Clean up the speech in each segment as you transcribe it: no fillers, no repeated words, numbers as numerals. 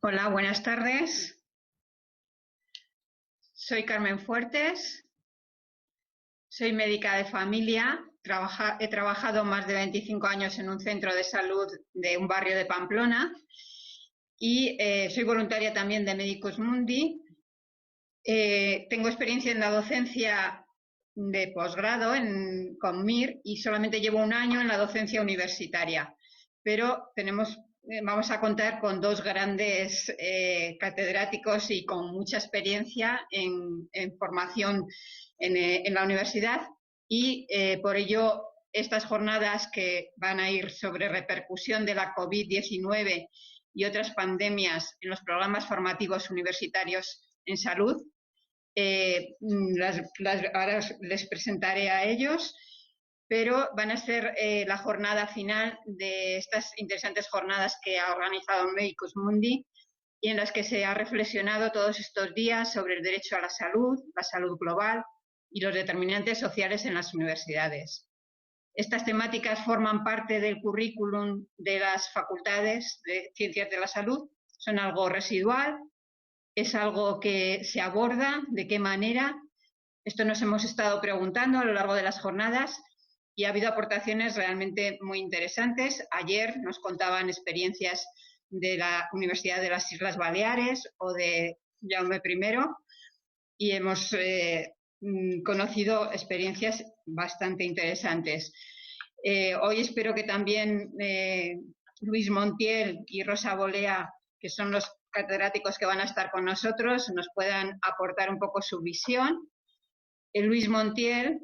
Hola, buenas tardes. Soy Carmen Fuertes, soy médica de familia, he trabajado más de 25 años en un centro de salud de un barrio de Pamplona y soy voluntaria también de Medicus Mundi. Tengo experiencia en la docencia de posgrado con MIR y solamente llevo un año en la docencia universitaria, pero vamos a contar con dos grandes catedráticos y con mucha experiencia en formación en la universidad y por ello estas jornadas que van a ir sobre repercusión de la COVID-19 y otras pandemias en los programas formativos universitarios en salud, ahora les presentaré a ellos, pero van a ser la jornada final de estas interesantes jornadas que ha organizado Medicus Mundi y en las que se ha reflexionado todos estos días sobre el derecho a la salud global y los determinantes sociales en las universidades. Estas temáticas forman parte del currículum de las facultades de Ciencias de la Salud, son algo residual, es algo que se aborda, de qué manera. Esto nos hemos estado preguntando a lo largo de las jornadas y ha habido aportaciones realmente muy interesantes. Ayer nos contaban experiencias de la Universidad de las Islas Baleares o de Jaume I y hemos conocido experiencias bastante interesantes. Hoy espero que también Luis Montiel y Rosa Bolea, que son los catedráticos que van a estar con nosotros, nos puedan aportar un poco su visión. Luis Montiel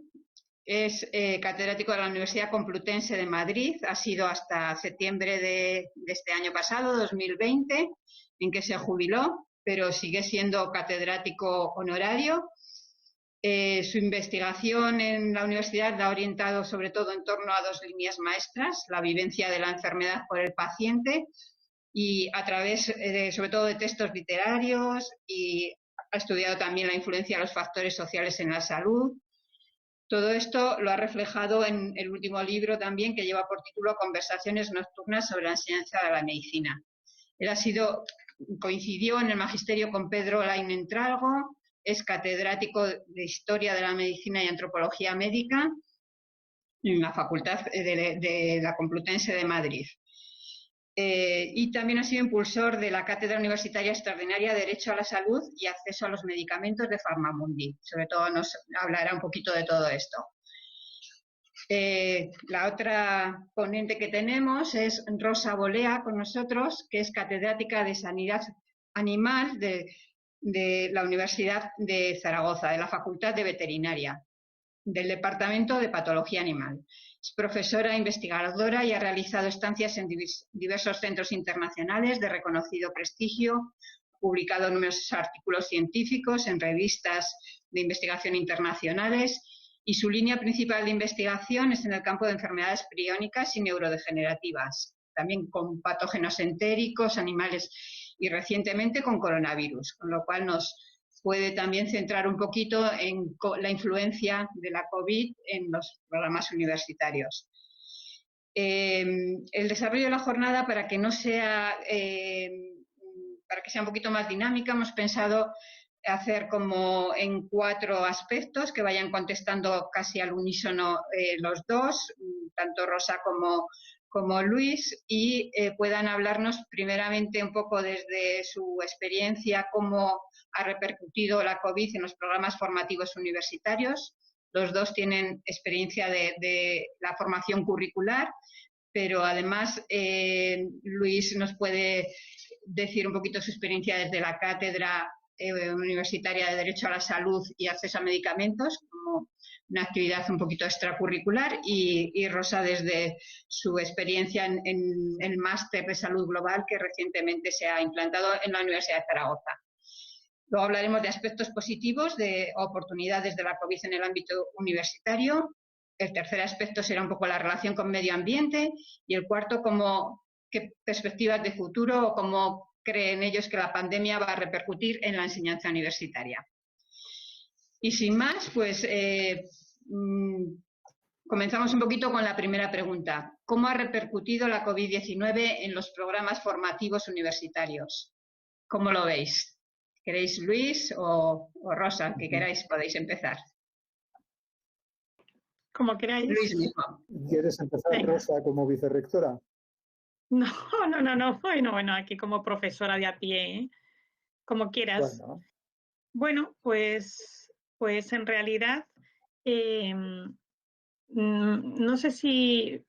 es catedrático de la Universidad Complutense de Madrid, ha sido hasta septiembre de este año pasado, 2020, en que se jubiló, pero sigue siendo catedrático honorario. Su investigación en la universidad la ha orientado sobre todo en torno a dos líneas maestras, la vivencia de la enfermedad por el paciente y a través sobre todo de textos literarios, y ha estudiado también la influencia de los factores sociales en la salud. Todo esto lo ha reflejado en el último libro también, que lleva por título Conversaciones nocturnas sobre la enseñanza de la medicina. Él coincidió en el magisterio con Pedro Lain Entralgo, es catedrático de Historia de la Medicina y Antropología Médica en la Facultad de la Complutense de Madrid. Y también ha sido impulsor de la Cátedra Universitaria Extraordinaria de Derecho a la Salud y Acceso a los Medicamentos de Pharmamundi. Sobre todo nos hablará un poquito de todo esto. La otra ponente que tenemos es Rosa Bolea con nosotros, que es catedrática de Sanidad Animal de la Universidad de Zaragoza, de la Facultad de Veterinaria, del Departamento de Patología Animal. Es profesora investigadora y ha realizado estancias en diversos centros internacionales de reconocido prestigio, ha publicado numerosos artículos científicos en revistas de investigación internacionales y su línea principal de investigación es en el campo de enfermedades priónicas y neurodegenerativas, también con patógenos entéricos, animales y recientemente con coronavirus, con lo cual nos puede también centrar un poquito en la influencia de la COVID en los programas universitarios. El desarrollo de la jornada, para que sea un poquito más dinámica, hemos pensado hacer como en 4 aspectos que vayan contestando casi al unísono los dos, tanto Rosa como Luis, y puedan hablarnos primeramente un poco desde su experiencia, cómo ha repercutido la COVID en los programas formativos universitarios. Los dos tienen experiencia de la formación curricular, pero además Luis nos puede decir un poquito su experiencia desde la Cátedra Universitaria de Derecho a la Salud y Acceso a Medicamentos, como una actividad un poquito extracurricular, y Rosa desde su experiencia en el máster de salud global que recientemente se ha implantado en la Universidad de Zaragoza. Luego hablaremos de aspectos positivos, de oportunidades de la COVID en el ámbito universitario. El tercer aspecto será un poco la relación con medio ambiente y el cuarto, qué perspectivas de futuro o cómo creen ellos que la pandemia va a repercutir en la enseñanza universitaria. Y sin más, pues comenzamos un poquito con la primera pregunta. ¿Cómo ha repercutido la COVID-19 en los programas formativos universitarios? ¿Cómo lo veis? ¿Queréis Luis o Rosa? Que queráis, podéis empezar. Como queráis. Luis mismo. ¿Quieres empezar, Venga. Rosa, como vicerrectora? No. Bueno, aquí como profesora de a pie, ¿eh? Como quieras. Bueno, pues en realidad, no sé si...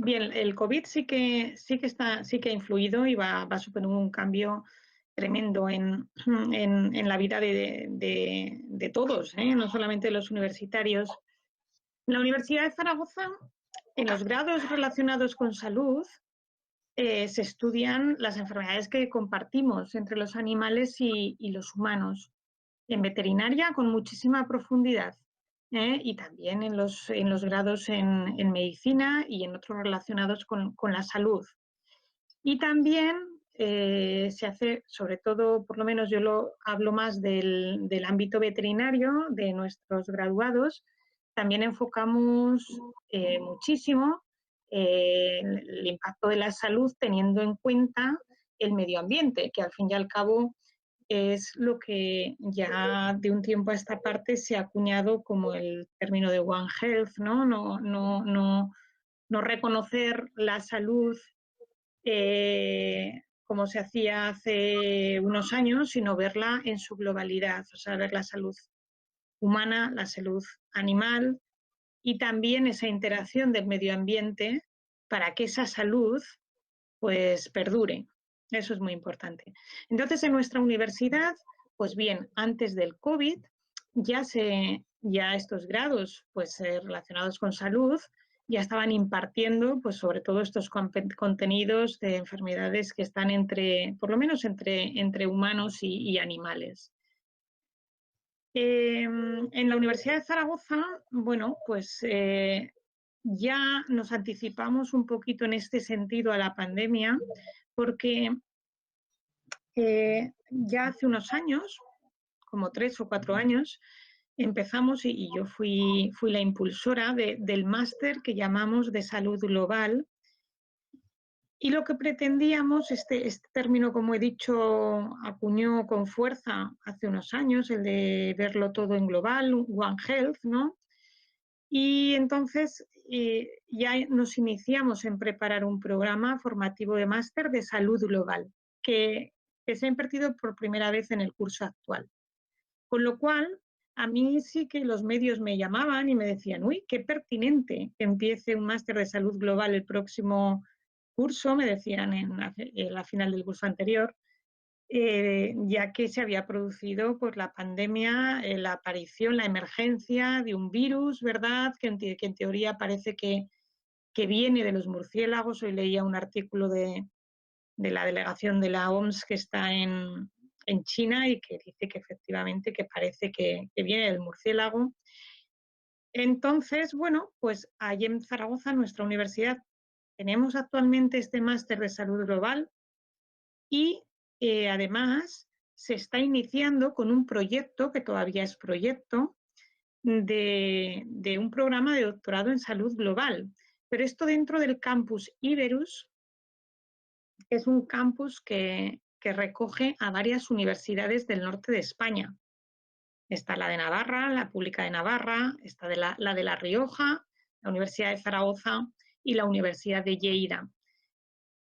Bien, el COVID sí que ha influido y va a suponer un cambio tremendo en la vida de todos, ¿eh? No solamente de los universitarios. En la Universidad de Zaragoza, en los grados relacionados con salud, se estudian las enfermedades que compartimos entre los animales y los humanos. En veterinaria, con muchísima profundidad. Y también en los grados en medicina y en otros relacionados con la salud. Y también se hace, sobre todo, por lo menos yo lo hablo más del ámbito veterinario, de nuestros graduados, también enfocamos muchísimo el impacto de la salud teniendo en cuenta el medio ambiente, que al fin y al cabo es lo que ya de un tiempo a esta parte se ha acuñado como el término de One Health, ¿no? No reconocer la salud como se hacía hace unos años, sino verla en su globalidad, o sea, ver la salud humana, la salud animal y también esa interacción del medio ambiente para que esa salud pues perdure. Eso es muy importante. Entonces, en nuestra universidad, pues bien, antes del COVID, ya estos grados pues, relacionados con salud ya estaban impartiendo, pues sobre todo estos contenidos de enfermedades que están por lo menos entre humanos y animales. En la Universidad de Zaragoza, bueno, pues ya nos anticipamos un poquito en este sentido a la pandemia, porque ya hace unos años, como 3 o 4 años, empezamos y yo fui la impulsora del máster que llamamos de salud global. Y lo que pretendíamos, este término, como he dicho, acuñó con fuerza hace unos años, el de verlo todo en global, One Health, ¿no? Y entonces ya nos iniciamos en preparar un programa formativo de máster de salud global, que se ha impartido por primera vez en el curso actual. Con lo cual, a mí sí que los medios me llamaban y me decían, uy, qué pertinente que empiece un máster de salud global el próximo curso, me decían en la final del curso anterior, ya que se había producido pues, la pandemia, la aparición, la emergencia de un virus, ¿verdad? Que en teoría parece que viene de los murciélagos. Hoy leía un artículo de la delegación de la OMS que está en China y que dice que efectivamente que parece que viene del murciélago. Entonces, bueno, pues allí en Zaragoza, nuestra universidad, tenemos actualmente este máster de salud global y además se está iniciando con un proyecto, que todavía es proyecto, de un programa de doctorado en salud global. Pero esto dentro del campus Iberus, que es un campus que recoge a varias universidades del norte de España. Está la de Navarra, la Pública de Navarra, está la de La Rioja, la Universidad de Zaragoza y la Universidad de Lleida.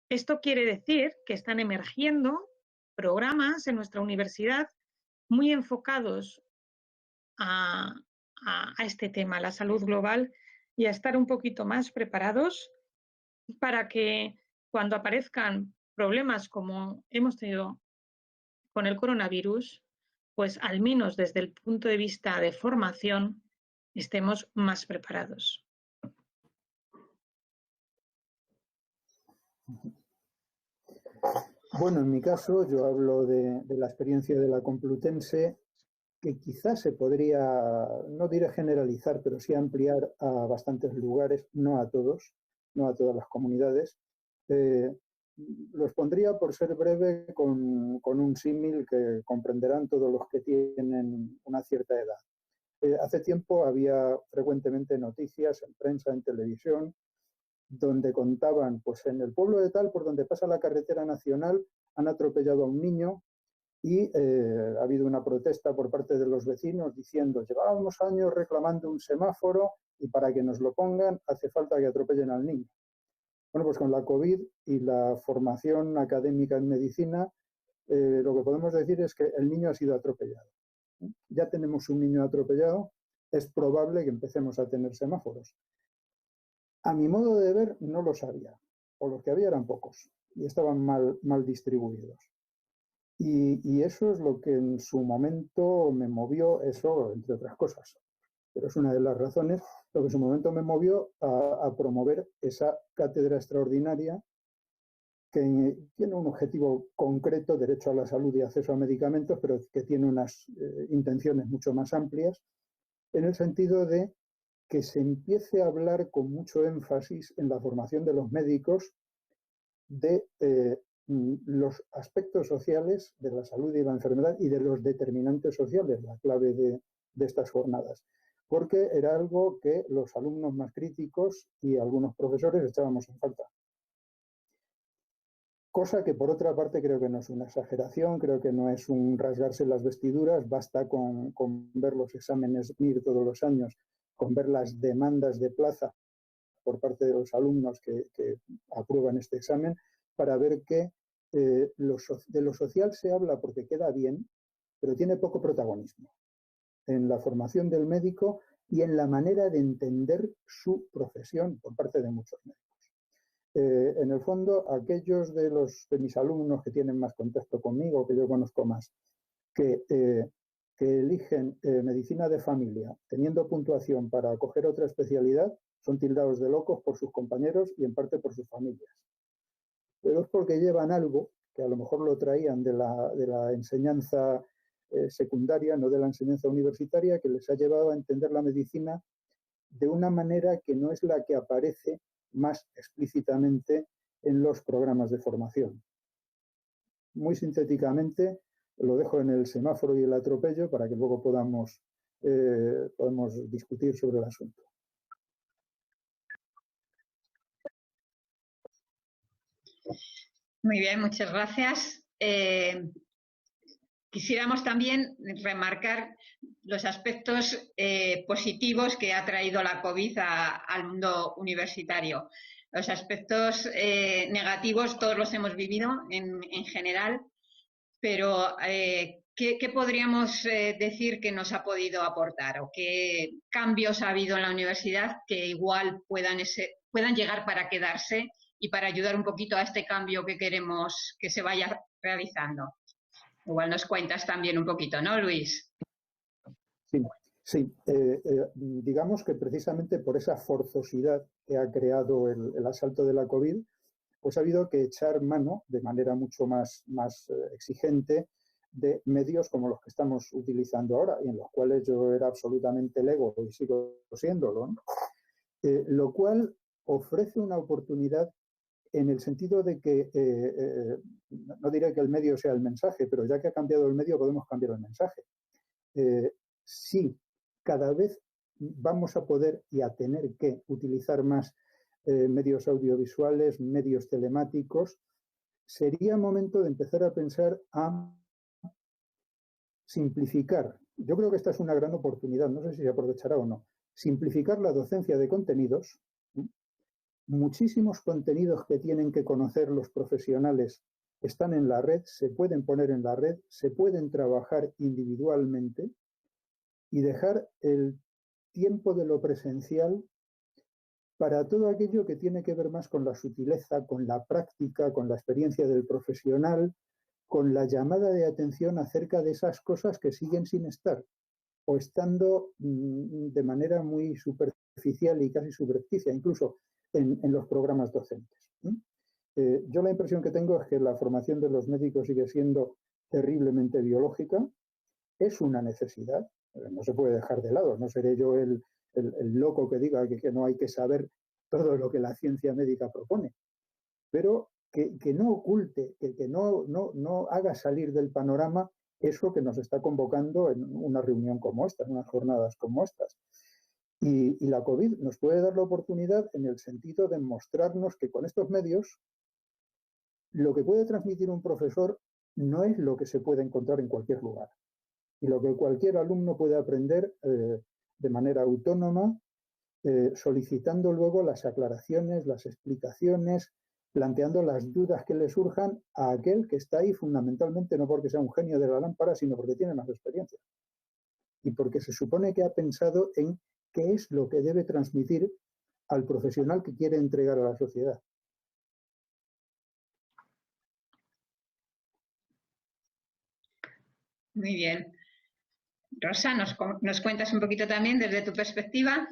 Esto quiere decir que están emergiendo programas en nuestra universidad muy enfocados a este tema, la salud global, y a estar un poquito más preparados para que cuando aparezcan problemas como hemos tenido con el coronavirus, pues al menos desde el punto de vista de formación estemos más preparados. Bueno, en mi caso yo hablo de la experiencia de la Complutense, que quizás se podría, no diré generalizar, pero sí ampliar a bastantes lugares, no a todos, no a todas las comunidades. Los pondría, por ser breve, con un símil que comprenderán todos los que tienen una cierta edad. Hace tiempo había frecuentemente noticias en prensa, en televisión, donde contaban, pues en el pueblo de tal, por donde pasa la carretera nacional, han atropellado a un niño y ha habido una protesta por parte de los vecinos diciendo: llevábamos años reclamando un semáforo y para que nos lo pongan hace falta que atropellen al niño. Bueno, pues con la COVID y la formación académica en medicina, lo que podemos decir es que el niño ha sido atropellado. Ya tenemos un niño atropellado, es probable que empecemos a tener semáforos. A mi modo de ver, no los había, o los que había eran pocos y estaban mal distribuidos. Y eso es lo que en su momento me movió, eso entre otras cosas. Pero es una de las razones lo que en su momento me movió a promover esa cátedra extraordinaria que tiene un objetivo concreto, derecho a la salud y acceso a medicamentos, pero que tiene unas intenciones mucho más amplias, en el sentido de que se empiece a hablar con mucho énfasis en la formación de los médicos de los aspectos sociales de la salud y la enfermedad y de los determinantes sociales, la clave de estas jornadas. Porque era algo que los alumnos más críticos y algunos profesores echábamos en falta. Cosa que, por otra parte, creo que no es una exageración, creo que no es un rasgarse las vestiduras, basta con ver los exámenes MIR todos los años, con ver las demandas de plaza por parte de los alumnos que aprueban este examen, para ver que de lo social se habla porque queda bien, pero tiene poco protagonismo en la formación del médico y en la manera de entender su profesión por parte de muchos médicos. En el fondo, aquellos de mis alumnos que tienen más contacto conmigo, que yo conozco más, que eligen medicina de familia teniendo puntuación para coger otra especialidad, son tildados de locos por sus compañeros y en parte por sus familias. Pero es porque llevan algo que a lo mejor lo traían de la enseñanza secundaria, no de la enseñanza universitaria, que les ha llevado a entender la medicina de una manera que no es la que aparece más explícitamente en los programas de formación. Muy sintéticamente, lo dejo en el semáforo y el atropello para que luego podamos discutir sobre el asunto. Muy bien, muchas gracias. Quisiéramos también remarcar los aspectos positivos que ha traído la COVID al mundo universitario. Los aspectos negativos todos los hemos vivido en general, pero ¿qué podríamos decir que nos ha podido aportar o qué cambios ha habido en la universidad que igual puedan llegar para quedarse y para ayudar un poquito a este cambio que queremos que se vaya realizando? Igual nos cuentas también un poquito, ¿no, Luis? Sí. Digamos que precisamente por esa forzosidad que ha creado el asalto de la COVID, pues ha habido que echar mano de manera mucho más exigente de medios como los que estamos utilizando ahora y en los cuales yo era absolutamente lego y sigo siéndolo, ¿no? Lo cual ofrece una oportunidad en el sentido de que, no diré que el medio sea el mensaje, pero ya que ha cambiado el medio podemos cambiar el mensaje. Sí, cada vez vamos a poder y a tener que utilizar más medios audiovisuales, medios telemáticos. Sería momento de empezar a pensar a simplificar. Yo creo que esta es una gran oportunidad, no sé si se aprovechará o no. Simplificar la docencia de contenidos. Muchísimos contenidos que tienen que conocer los profesionales están en la red, se pueden poner en la red, se pueden trabajar individualmente y dejar el tiempo de lo presencial para todo aquello que tiene que ver más con la sutileza, con la práctica, con la experiencia del profesional, con la llamada de atención acerca de esas cosas que siguen sin estar o estando de manera muy superficial y casi subrepticia, incluso en los programas docentes. Yo la impresión que tengo es que la formación de los médicos sigue siendo terriblemente biológica, es una necesidad, no se puede dejar de lado, no seré yo el loco que diga que no hay que saber todo lo que la ciencia médica propone, pero que no oculte, que no haga salir del panorama eso que nos está convocando en una reunión como esta, en unas jornadas como estas. Y la COVID nos puede dar la oportunidad en el sentido de mostrarnos que con estos medios lo que puede transmitir un profesor no es lo que se puede encontrar en cualquier lugar. Y lo que cualquier alumno puede aprender de manera autónoma, solicitando luego las aclaraciones, las explicaciones, planteando las dudas que le surjan a aquel que está ahí fundamentalmente no porque sea un genio de la lámpara, sino porque tiene más experiencia. Y porque se supone que ha pensado en qué es lo que debe transmitir al profesional que quiere entregar a la sociedad. Muy bien. Rosa, ¿nos cuentas un poquito también desde tu perspectiva?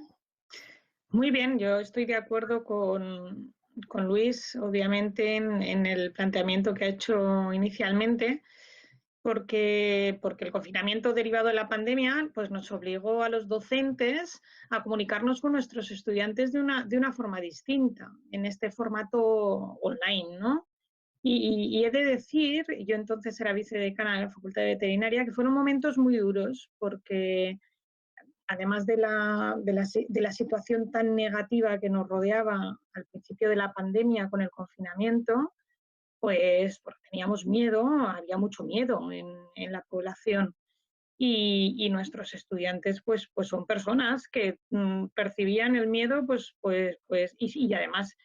Muy bien, yo estoy de acuerdo con Luis, obviamente, en el planteamiento que ha hecho inicialmente, porque el confinamiento derivado de la pandemia pues nos obligó a los docentes a comunicarnos con nuestros estudiantes de una forma distinta, en este formato online, ¿no? Y he de decir, yo entonces era vicedecana de la Facultad de Veterinaria, que fueron momentos muy duros, porque además de la situación tan negativa que nos rodeaba al principio de la pandemia con el confinamiento, pues porque teníamos miedo, había mucho miedo en la población. Y nuestros estudiantes pues son personas que percibían el miedo y además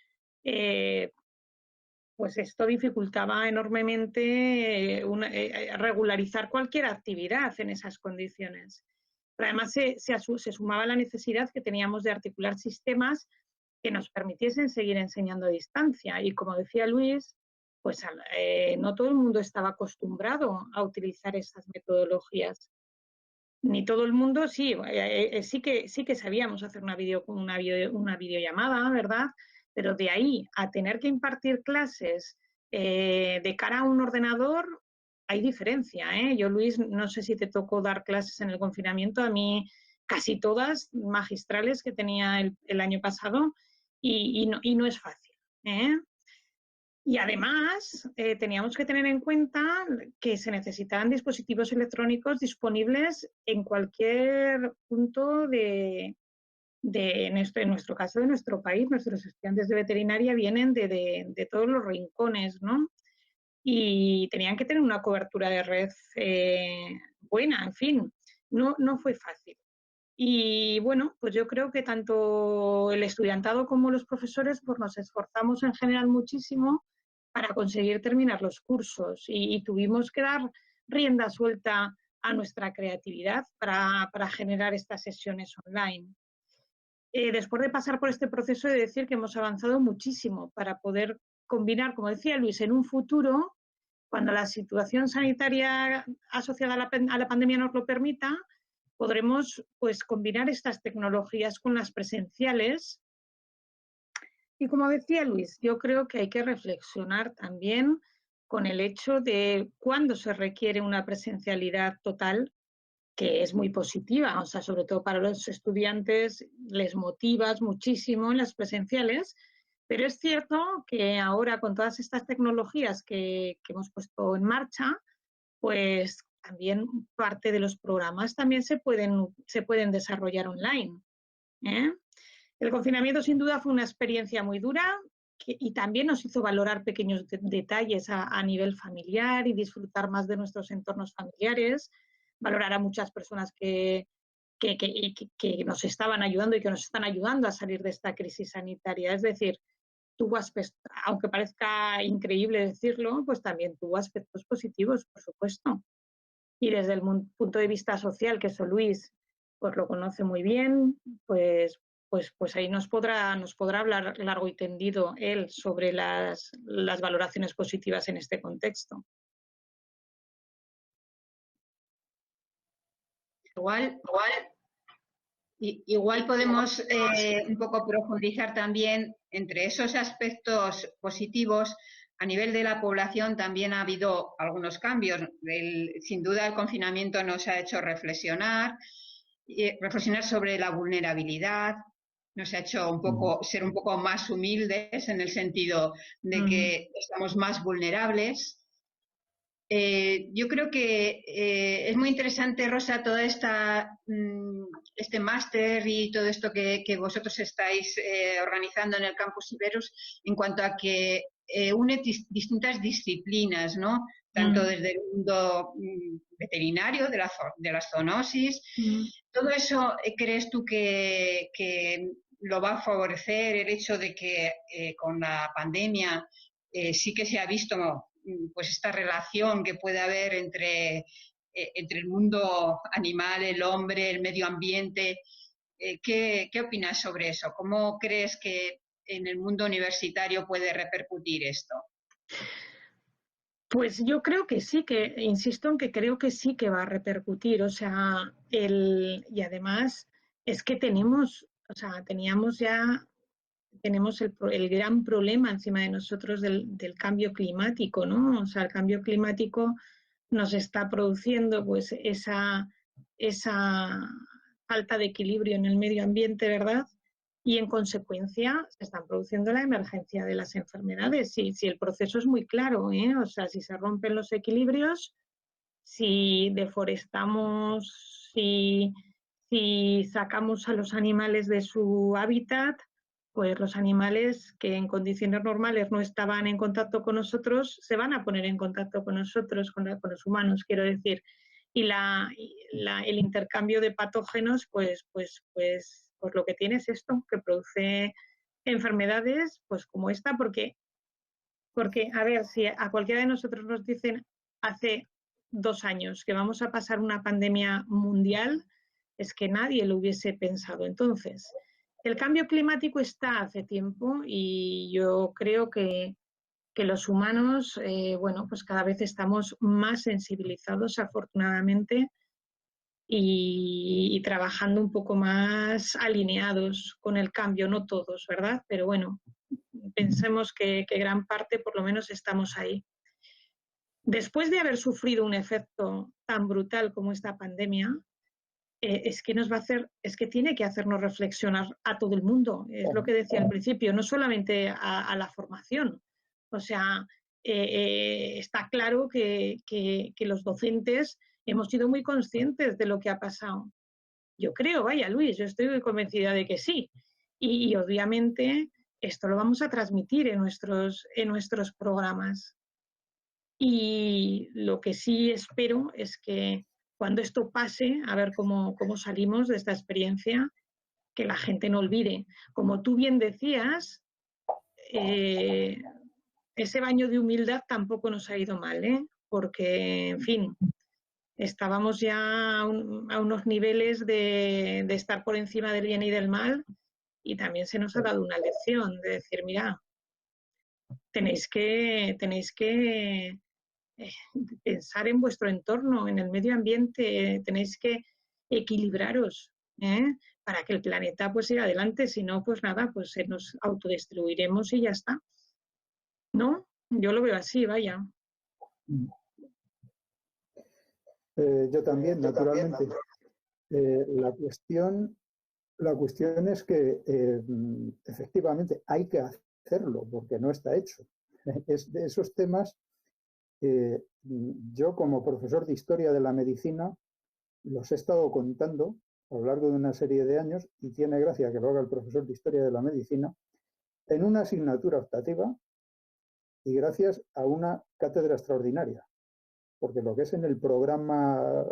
pues esto dificultaba enormemente regularizar cualquier actividad en esas condiciones. Pero además se sumaba la necesidad que teníamos de articular sistemas que nos permitiesen seguir enseñando a distancia. Y como decía Luis, pues no todo el mundo estaba acostumbrado a utilizar esas metodologías. Ni todo el mundo, sí que sabíamos hacer una videollamada, ¿verdad? Pero de ahí a tener que impartir clases de cara a un ordenador, hay diferencia, ¿eh? Yo, Luis, no sé si te tocó dar clases en el confinamiento, a mí casi todas magistrales que tenía el año pasado y no es fácil, ¿eh? Y además teníamos que tener en cuenta que se necesitaban dispositivos electrónicos disponibles en cualquier punto en nuestro caso, de nuestro país. Nuestros estudiantes de veterinaria vienen de todos los rincones, ¿no? Y tenían que tener una cobertura de red buena, en fin, no fue fácil. Y bueno, pues yo creo que tanto el estudiantado como los profesores pues nos esforzamos en general muchísimo para conseguir terminar los cursos y tuvimos que dar rienda suelta a nuestra creatividad para generar estas sesiones online. Después de pasar por este proceso, he de decir que hemos avanzado muchísimo para poder combinar, como decía Luis, en un futuro, cuando la situación sanitaria asociada a la pandemia nos lo permita, podremos pues combinar estas tecnologías con las presenciales. Y como decía Luis, yo creo que hay que reflexionar también con el hecho de cuándo se requiere una presencialidad total, que es muy positiva, o sea, sobre todo para los estudiantes les motivas muchísimo en las presenciales, pero es cierto que ahora con todas estas tecnologías que hemos puesto en marcha, pues también parte de los programas también se pueden desarrollar online, ¿eh? El confinamiento sin duda fue una experiencia muy dura y también nos hizo valorar pequeños detalles a nivel familiar y disfrutar más de nuestros entornos familiares, valorar a muchas personas que nos estaban ayudando y que nos están ayudando a salir de esta crisis sanitaria. Es decir, tuvo aspectos, aunque parezca increíble decirlo, pues también tuvo aspectos positivos, por supuesto. Y desde el punto de vista social, que eso Luis pues lo conoce muy bien, pues ahí nos podrá hablar largo y tendido él sobre las valoraciones positivas en este contexto. Igual podemos un poco profundizar también entre esos aspectos positivos. A nivel de la población también ha habido algunos cambios. Sin duda el confinamiento nos ha hecho reflexionar sobre la vulnerabilidad, nos ha hecho ser un poco más humildes en el sentido de que estamos más vulnerables. Yo creo que es muy interesante, Rosa, toda este máster y todo esto que vosotros estáis organizando en el Campus Iberus en cuanto a que une distintas disciplinas, ¿no? Tanto desde el mundo veterinario, de la zoonosis. ¿Todo eso crees tú que lo va a favorecer el hecho de que con la pandemia sí que se ha visto pues esta relación que puede haber entre el mundo animal, el hombre, el medio ambiente? ¿Qué opinas sobre eso? ¿Cómo crees que en el mundo universitario puede repercutir esto? Pues yo creo que sí, que insisto en que creo que sí que va a repercutir. O sea, y además es que teníamos el gran problema encima de nosotros del cambio climático, ¿no? O sea, el cambio climático nos está produciendo pues esa falta de equilibrio en el medio ambiente, ¿verdad? Y en consecuencia se están produciendo la emergencia de las enfermedades. Si el proceso es muy claro, ¿eh? O sea, si se rompen los equilibrios, si deforestamos, si sacamos a los animales de su hábitat, pues los animales que en condiciones normales no estaban en contacto con nosotros, se van a poner en contacto con nosotros, con los humanos, quiero decir. Y el intercambio de patógenos, pues lo que tiene es esto, que produce enfermedades pues como esta, porque, a ver, si a cualquiera de nosotros nos dicen hace 2 años que vamos a pasar una pandemia mundial, es que nadie lo hubiese pensado. Entonces, el cambio climático está hace tiempo y yo creo que los humanos, bueno, pues cada vez estamos más sensibilizados, afortunadamente, y trabajando un poco más alineados con el cambio, no todos, ¿verdad? Pero bueno, pensemos que gran parte por lo menos estamos ahí. Después de haber sufrido un efecto tan brutal como esta pandemia, es que tiene que hacernos reflexionar a todo el mundo. Es lo que decía al principio, no solamente a la formación. O sea, está claro que los docentes hemos sido muy conscientes de lo que ha pasado. Yo creo, vaya Luis, yo estoy convencida de que sí. Y obviamente esto lo vamos a transmitir en nuestros programas. Y lo que sí espero es que cuando esto pase, a ver cómo salimos de esta experiencia, que la gente no olvide. Como tú bien decías, ese baño de humildad tampoco nos ha ido mal, ¿eh? Porque, en fin, estábamos ya a unos niveles de estar por encima del bien y del mal, y también se nos ha dado una lección de decir, mira, tenéis que pensar en vuestro entorno, en el medio ambiente, tenéis que equilibraros, ¿eh? Para que el planeta pues siga adelante, si no, pues nada, pues nos autodestruiremos y ya está. ¿No? Yo lo veo así, vaya. Yo también, naturalmente. La cuestión es que efectivamente hay que hacerlo porque no está hecho. Es de esos temas, yo como profesor de historia de la medicina los he estado contando a lo largo de una serie de años, y tiene gracia que lo haga el profesor de historia de la medicina en una asignatura optativa y gracias a una cátedra extraordinaria, porque lo que es en el programa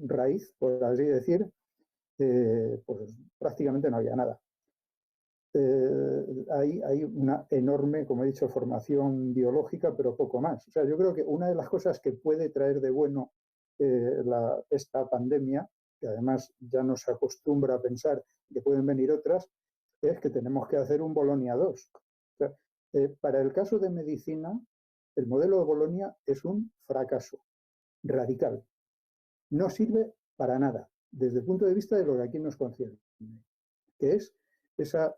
raíz, por así decir, pues prácticamente no había nada. Hay una enorme, como he dicho, formación biológica, pero poco más. O sea, yo creo que una de las cosas que puede traer de bueno esta pandemia, que además ya nos acostumbra a pensar que pueden venir otras, es que tenemos que hacer un Bolonia 2. O sea, para el caso de medicina, el modelo de Bolonia es un fracaso radical. No sirve para nada, desde el punto de vista de lo que aquí nos concierne, que es esa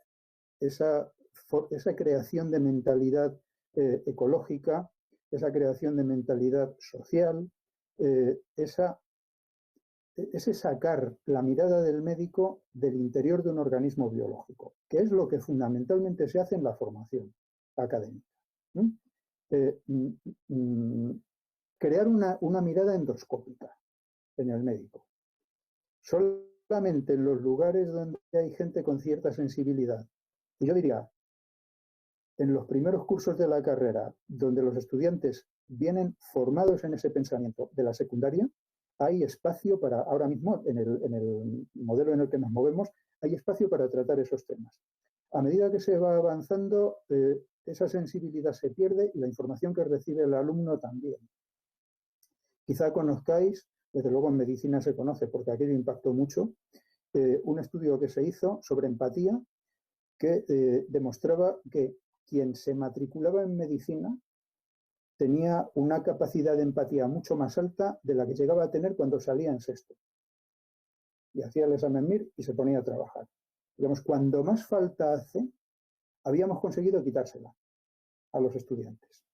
creación de mentalidad ecológica, esa creación de mentalidad social, ese sacar la mirada del médico del interior de un organismo biológico, que es lo que fundamentalmente se hace en la formación académica. Crear una mirada endoscópica en el médico. Solamente en los lugares donde hay gente con cierta sensibilidad, y yo diría en los primeros cursos de la carrera, donde los estudiantes vienen formados en ese pensamiento de la secundaria, hay espacio para, ahora mismo, en el modelo en el que nos movemos, hay espacio para tratar esos temas. A medida que se va avanzando, esa sensibilidad se pierde y la información que recibe el alumno también. Quizá conozcáis, desde luego en medicina se conoce porque aquello impactó mucho, un estudio que se hizo sobre empatía que demostraba que quien se matriculaba en medicina tenía una capacidad de empatía mucho más alta de la que llegaba a tener cuando salía en sexto. Y hacía el examen MIR y se ponía a trabajar. Digamos, cuando más falta hace, habíamos conseguido quitársela a los estudiantes.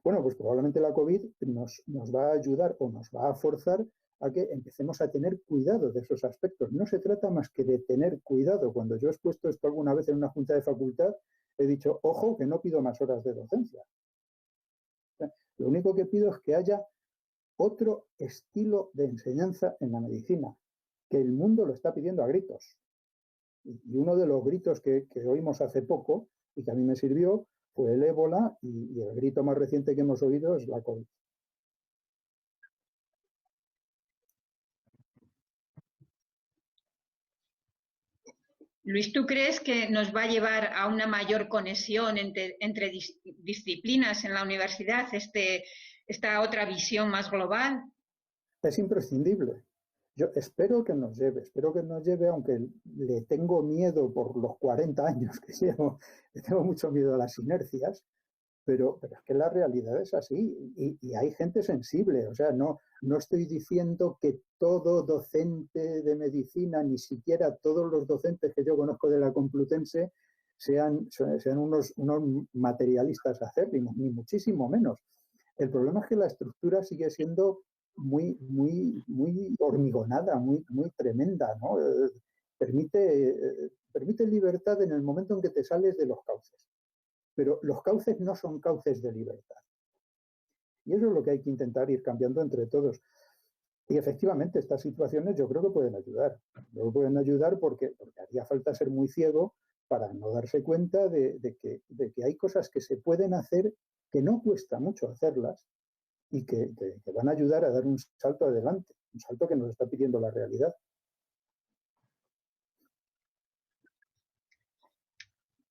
Bueno, pues probablemente la COVID nos va a ayudar o nos va a forzar a que empecemos a tener cuidado de esos aspectos. No se trata más que de tener cuidado. Cuando yo he expuesto esto alguna vez en una junta de facultad, he dicho, ojo, que no pido más horas de docencia. Lo único que pido es que haya otro estilo de enseñanza en la medicina, que el mundo lo está pidiendo a gritos. Y uno de los gritos que oímos hace poco, y que a mí me sirvió, fue el ébola, y el grito más reciente que hemos oído es la COVID. Luis, ¿tú crees que nos va a llevar a una mayor conexión entre disciplinas en la universidad, esta otra visión más global? Es imprescindible. Yo espero que nos lleve, aunque le tengo miedo por los 40 años que llevo, le tengo mucho miedo a las inercias, pero es que la realidad es así y hay gente sensible. O sea, no estoy diciendo que todo docente de medicina, ni siquiera todos los docentes que yo conozco de la Complutense, sean unos materialistas acérrimos, ni muchísimo menos. El problema es que la estructura sigue siendo muy hormigonada, muy tremenda, ¿no? Permite libertad en el momento en que te sales de los cauces. Pero los cauces no son cauces de libertad. Y eso es lo que hay que intentar ir cambiando entre todos. Y efectivamente, estas situaciones yo creo que pueden ayudar. Creo que pueden ayudar porque haría falta ser muy ciego para no darse cuenta de que hay cosas que se pueden hacer que no cuesta mucho hacerlas y que van a ayudar a dar un salto adelante, un salto que nos está pidiendo la realidad.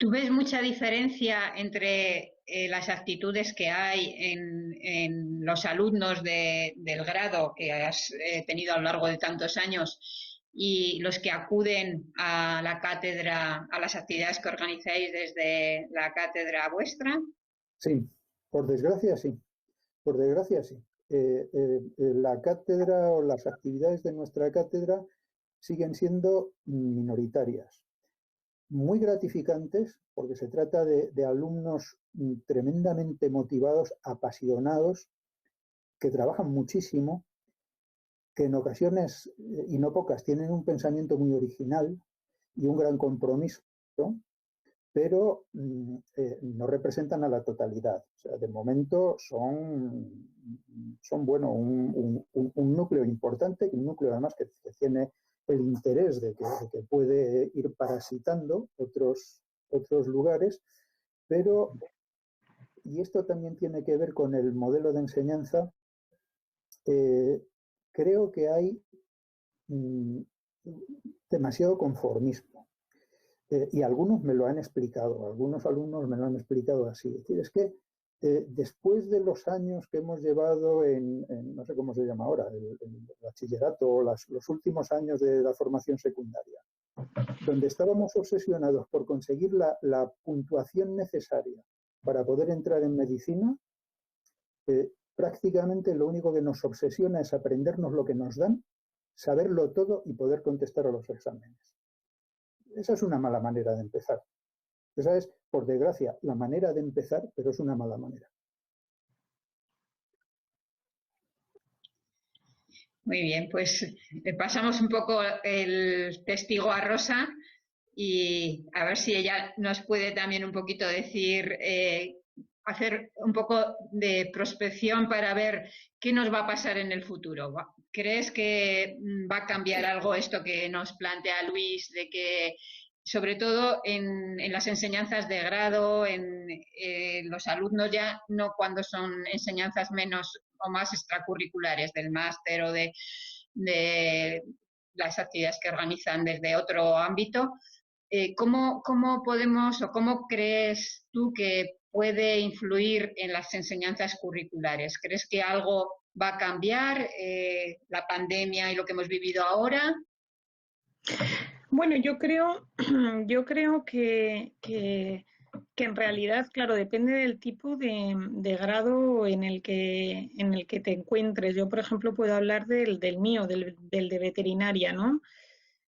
¿Tú ves mucha diferencia entre las actitudes que hay en los alumnos del grado que has tenido a lo largo de tantos años y los que acuden a la cátedra, a las actividades que organizáis desde la cátedra vuestra? Sí, por desgracia sí. Por desgracia sí. La cátedra o las actividades de nuestra cátedra siguen siendo minoritarias. Muy gratificantes, porque se trata de alumnos tremendamente motivados, apasionados, que trabajan muchísimo, que en ocasiones, y no pocas, tienen un pensamiento muy original y un gran compromiso, ¿no? Pero no representan a la totalidad. O sea, de momento son bueno, un núcleo importante, un núcleo además que tiene el interés de que puede ir parasitando otros lugares, pero, y esto también tiene que ver con el modelo de enseñanza, creo que hay demasiado conformismo. Y algunos me lo han explicado, algunos alumnos me lo han explicado así. Es decir, es que después de los años que hemos llevado no sé cómo se llama ahora, el bachillerato o los últimos años de la formación secundaria, donde estábamos obsesionados por conseguir la puntuación necesaria para poder entrar en medicina, prácticamente lo único que nos obsesiona es aprendernos lo que nos dan, saberlo todo y poder contestar a los exámenes. Esa es una mala manera de empezar. Esa es, por desgracia, la manera de empezar, pero es una mala manera. Muy bien, pues pasamos un poco el testigo a Rosa y a ver si ella nos puede también un poquito decir, hacer un poco de prospección para ver qué nos va a pasar en el futuro. ¿Crees que va a cambiar algo esto que nos plantea Luis, de que sobre todo en las enseñanzas de grado, en los alumnos ya no cuando son enseñanzas menos o más extracurriculares del máster o de las actividades que organizan desde otro ámbito. ¿Cómo podemos o cómo crees tú que puede influir en las enseñanzas curriculares? ¿Crees que algo va a cambiar la pandemia y lo que hemos vivido ahora? Bueno, yo creo que en realidad, claro, depende del tipo de grado en el que te encuentres. Yo, por ejemplo, puedo hablar del mío, del de veterinaria, ¿no?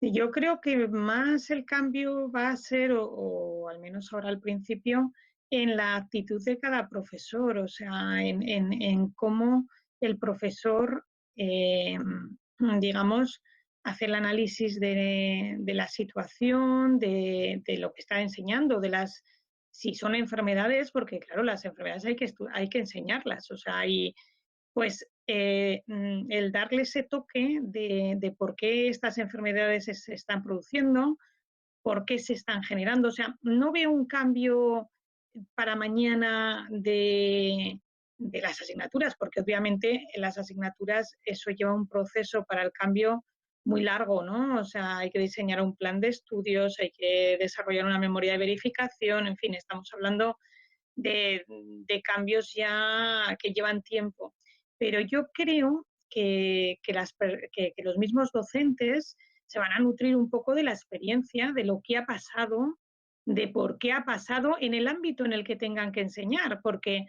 Y yo creo que más el cambio va a ser, o al menos ahora al principio, en la actitud de cada profesor, o sea, en cómo el profesor, digamos, hace el análisis de la situación, de lo que está enseñando, si son enfermedades, porque claro, las enfermedades hay que enseñarlas, o sea, pues el darle ese toque de por qué estas enfermedades se están produciendo, por qué se están generando. O sea, no veo un cambio para mañana de las asignaturas, porque obviamente en las asignaturas eso lleva un proceso para el cambio muy largo, ¿no? O sea, hay que diseñar un plan de estudios, hay que desarrollar una memoria de verificación, en fin, estamos hablando de cambios ya que llevan tiempo. Pero yo creo que los mismos docentes se van a nutrir un poco de la experiencia, de lo que ha pasado, de por qué ha pasado en el ámbito en el que tengan que enseñar, porque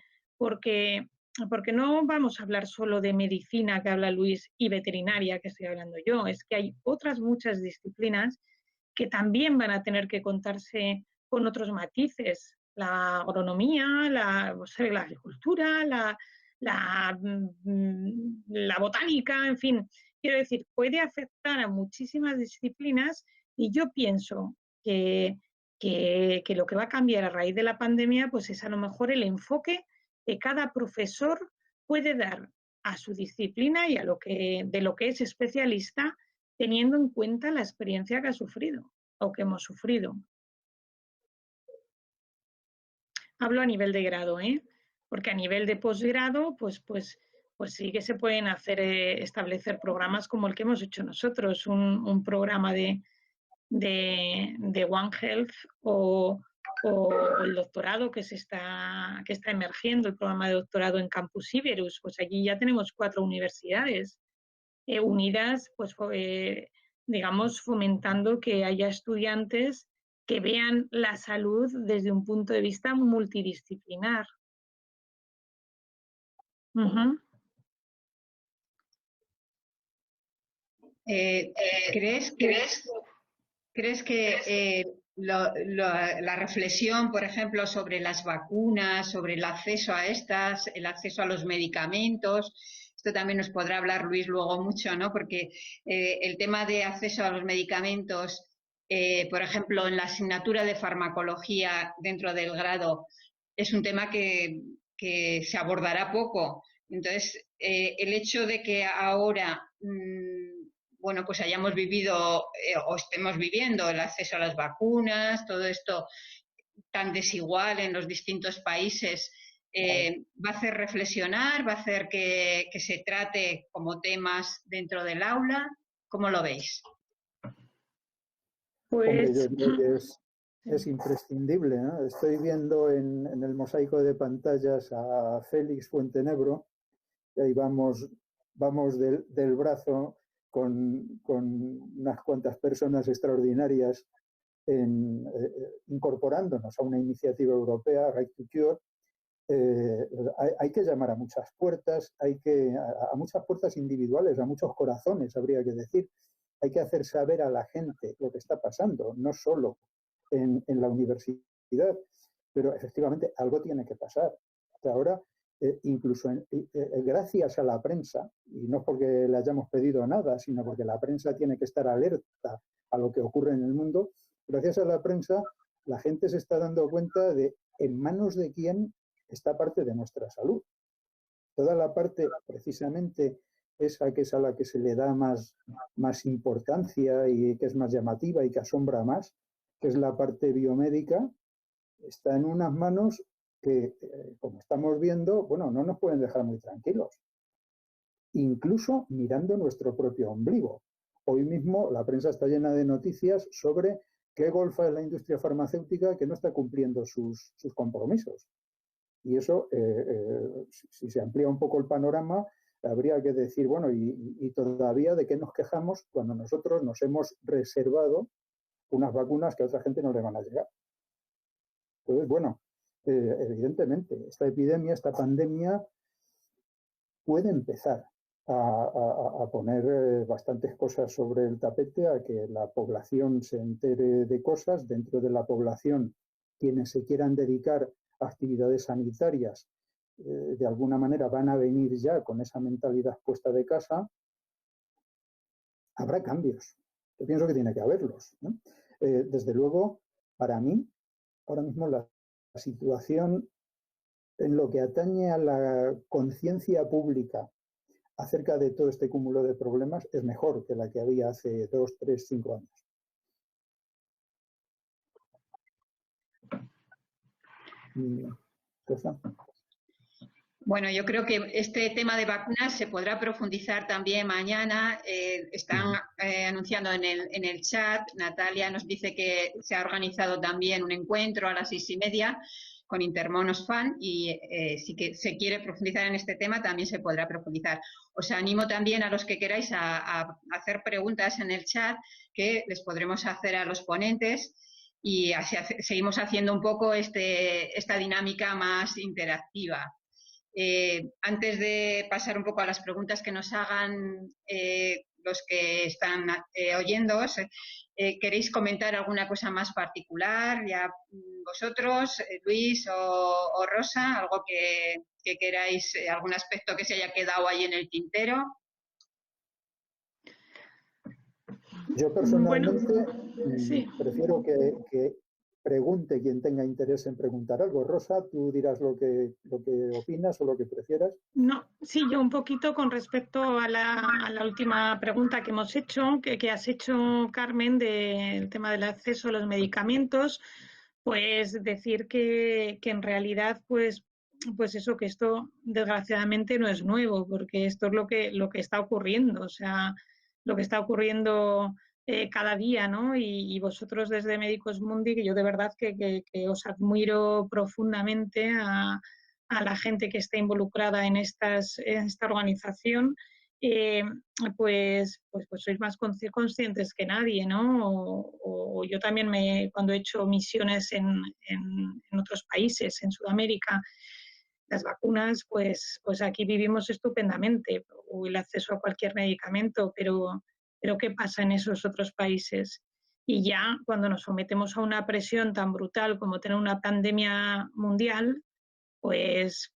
no vamos a hablar solo de medicina, que habla Luis, y veterinaria, que estoy hablando yo, es que hay otras muchas disciplinas que también van a tener que contarse con otros matices. La agronomía, la agricultura, la botánica, en fin. Quiero decir, puede afectar a muchísimas disciplinas y yo pienso que lo que va a cambiar a raíz de la pandemia pues es a lo mejor el enfoque que cada profesor puede dar a su disciplina y de lo que es especialista, teniendo en cuenta la experiencia que ha sufrido o que hemos sufrido. Hablo a nivel de grado, ¿eh? Porque a nivel de posgrado, pues sí que se pueden establecer programas como el que hemos hecho nosotros, un programa de One Health o el doctorado que está emergiendo, el programa de doctorado en Campus Iberus. Pues allí ya tenemos 4 universidades unidas, pues digamos, fomentando que haya estudiantes que vean la salud desde un punto de vista multidisciplinar. Uh-huh. ¿Crees que la reflexión, por ejemplo, sobre las vacunas, sobre el acceso a estas, el acceso a los medicamentos, esto también nos podrá hablar Luis luego mucho, ¿no? Porque el tema de acceso a los medicamentos, por ejemplo, en la asignatura de farmacología dentro del grado, es un tema que se abordará poco. Entonces, el hecho de que ahora bueno, pues hayamos vivido o estemos viviendo el acceso a las vacunas, todo esto tan desigual en los distintos países, va a hacer reflexionar, va a hacer que se trate como temas dentro del aula. ¿Cómo lo veis? Pues... Hombre, yo creo que es imprescindible, ¿no? Estoy viendo en el mosaico de pantallas a Félix Fuentenebro, y ahí vamos del brazo con unas cuantas personas extraordinarias incorporándonos a una iniciativa europea, Right to Cure. Hay que llamar a muchas puertas, a muchas puertas individuales, a muchos corazones, habría que decir. Hay que hacer saber a la gente lo que está pasando, no solo en la universidad, pero efectivamente algo tiene que pasar. Ahora, incluso gracias a la prensa, y no porque le hayamos pedido nada, sino porque la prensa tiene que estar alerta a lo que ocurre en el mundo, gracias a la prensa la gente se está dando cuenta de en manos de quién está parte de nuestra salud. Toda la parte precisamente esa que es a la que se le da más importancia y que es más llamativa y que asombra más, que es la parte biomédica, está en unas manos que, como estamos viendo, bueno, no nos pueden dejar muy tranquilos, incluso mirando nuestro propio ombligo. Hoy mismo la prensa está llena de noticias sobre qué golfa es la industria farmacéutica que no está cumpliendo sus compromisos. Y eso, si se amplía un poco el panorama, habría que decir, bueno, y todavía de qué nos quejamos cuando nosotros nos hemos reservado unas vacunas que a otra gente no le van a llegar. Entonces, bueno, evidentemente, esta epidemia, esta pandemia puede empezar a poner bastantes cosas sobre el tapete, a que la población se entere de cosas. Dentro de la población, quienes se quieran dedicar a actividades sanitarias, de alguna manera van a venir ya con esa mentalidad puesta de casa. Habrá cambios. Yo pienso que tiene que haberlos, ¿no? Desde luego, para mí, ahora mismo la situación en lo que atañe a la conciencia pública acerca de todo este cúmulo de problemas es mejor que la que había hace 2, 3, 5 años. ¿Rosa? Bueno, yo creo que este tema de vacunas se podrá profundizar también mañana. Están anunciando en el chat. Natalia nos dice que se ha organizado también un encuentro a las 6:30 con Intermonos Fan y si que se quiere profundizar en este tema también se podrá profundizar. Os animo también a los que queráis a hacer preguntas en el chat que les podremos hacer a los ponentes y así seguimos haciendo un poco esta dinámica más interactiva. Antes de pasar un poco a las preguntas que nos hagan los que están oyéndoos, ¿queréis comentar alguna cosa más particular? Ya vosotros, Luis o Rosa, algo que queráis, algún aspecto que se haya quedado ahí en el tintero. Yo personalmente sí. prefiero que pregunte quien tenga interés en preguntar algo. Rosa, tú dirás lo que opinas o lo que prefieras. No, sí, yo un poquito con respecto a la última pregunta que hemos hecho, que has hecho, Carmen, del tema del acceso a los medicamentos, pues decir que en realidad, pues eso, que esto desgraciadamente no es nuevo, porque esto es lo que está ocurriendo, o sea, lo que está ocurriendo cada día, ¿no? Y vosotros desde Médicos Mundi, que yo de verdad que os admiro profundamente a la gente que está involucrada en esta organización, pues sois más conscientes que nadie, ¿no? O yo también cuando he hecho misiones en otros países, en Sudamérica, las vacunas, pues aquí vivimos estupendamente, o el acceso a cualquier medicamento, pero ¿qué pasa en esos otros países? Y ya cuando nos sometemos a una presión tan brutal como tener una pandemia mundial, pues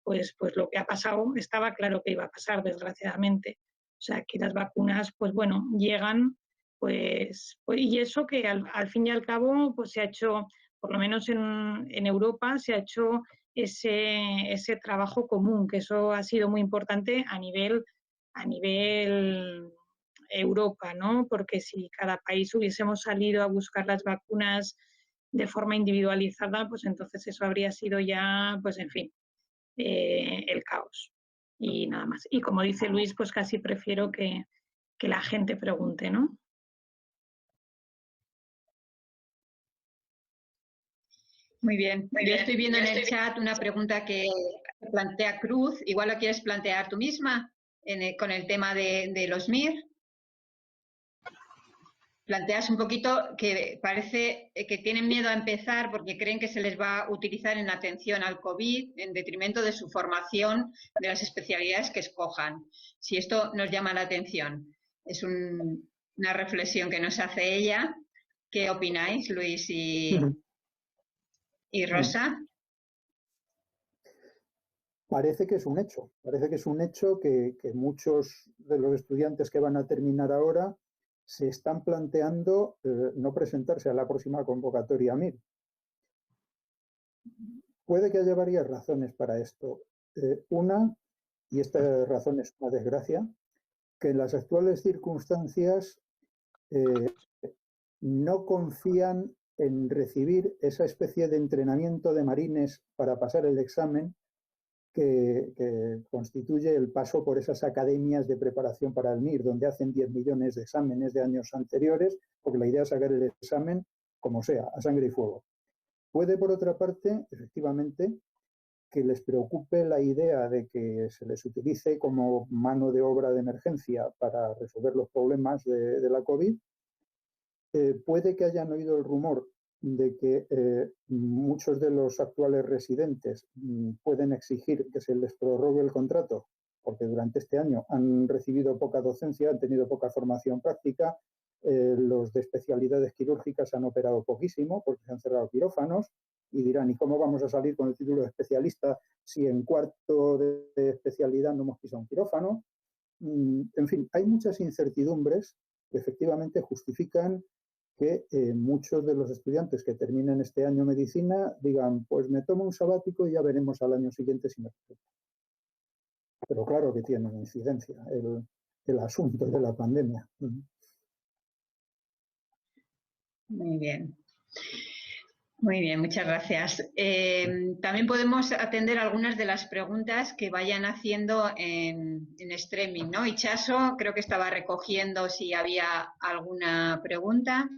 lo que ha pasado estaba claro que iba a pasar, desgraciadamente. O sea, que las vacunas, pues bueno, llegan, pues y eso que al fin y al cabo, pues se ha hecho, por lo menos en Europa, se ha hecho ese trabajo común, que eso ha sido muy importante a nivel Europa, ¿no? Porque si cada país hubiésemos salido a buscar las vacunas de forma individualizada, pues entonces eso habría sido ya, pues en fin, el caos. Y nada más. Y como dice Luis, pues casi prefiero que la gente pregunte, ¿no? Muy bien. Yo estoy viendo en el chat una pregunta que plantea Cruz. Igual la quieres plantear tú misma con el tema de los MIR. Planteas un poquito que parece que tienen miedo a empezar porque creen que se les va a utilizar en la atención al COVID en detrimento de su formación, de las especialidades que escojan. Si esto nos llama la atención, es una reflexión que nos hace ella. ¿Qué opináis, Luis y Rosa? Parece que es un hecho que muchos de los estudiantes que van a terminar ahora se están planteando no presentarse a la próxima convocatoria MIR. Puede que haya varias razones para esto. Una, y esta razón es una desgracia, que en las actuales circunstancias no confían en recibir esa especie de entrenamiento de marines para pasar el examen que constituye el paso por esas academias de preparación para el MIR, donde hacen 10 millones de exámenes de años anteriores, porque la idea es sacar el examen como sea, a sangre y fuego. Puede, por otra parte, efectivamente, que les preocupe la idea de que se les utilice como mano de obra de emergencia para resolver los problemas de la COVID. Puede que hayan oído el rumor de que muchos de los actuales residentes pueden exigir que se les prorrogue el contrato, porque durante este año han recibido poca docencia, han tenido poca formación práctica, los de especialidades quirúrgicas han operado poquísimo porque se han cerrado quirófanos, y dirán, ¿y cómo vamos a salir con el título de especialista si en cuarto de especialidad no hemos pisado un quirófano? En fin, hay muchas incertidumbres que efectivamente justifican que muchos de los estudiantes que terminen este año medicina digan, pues me tomo un sabático y ya veremos al año siguiente si me resulta. Pero claro que tiene incidencia el asunto de la pandemia. Muy bien. Muy bien, muchas gracias. También podemos atender algunas de las preguntas que vayan haciendo en streaming, ¿no? Ichaso, creo que estaba recogiendo si había alguna pregunta.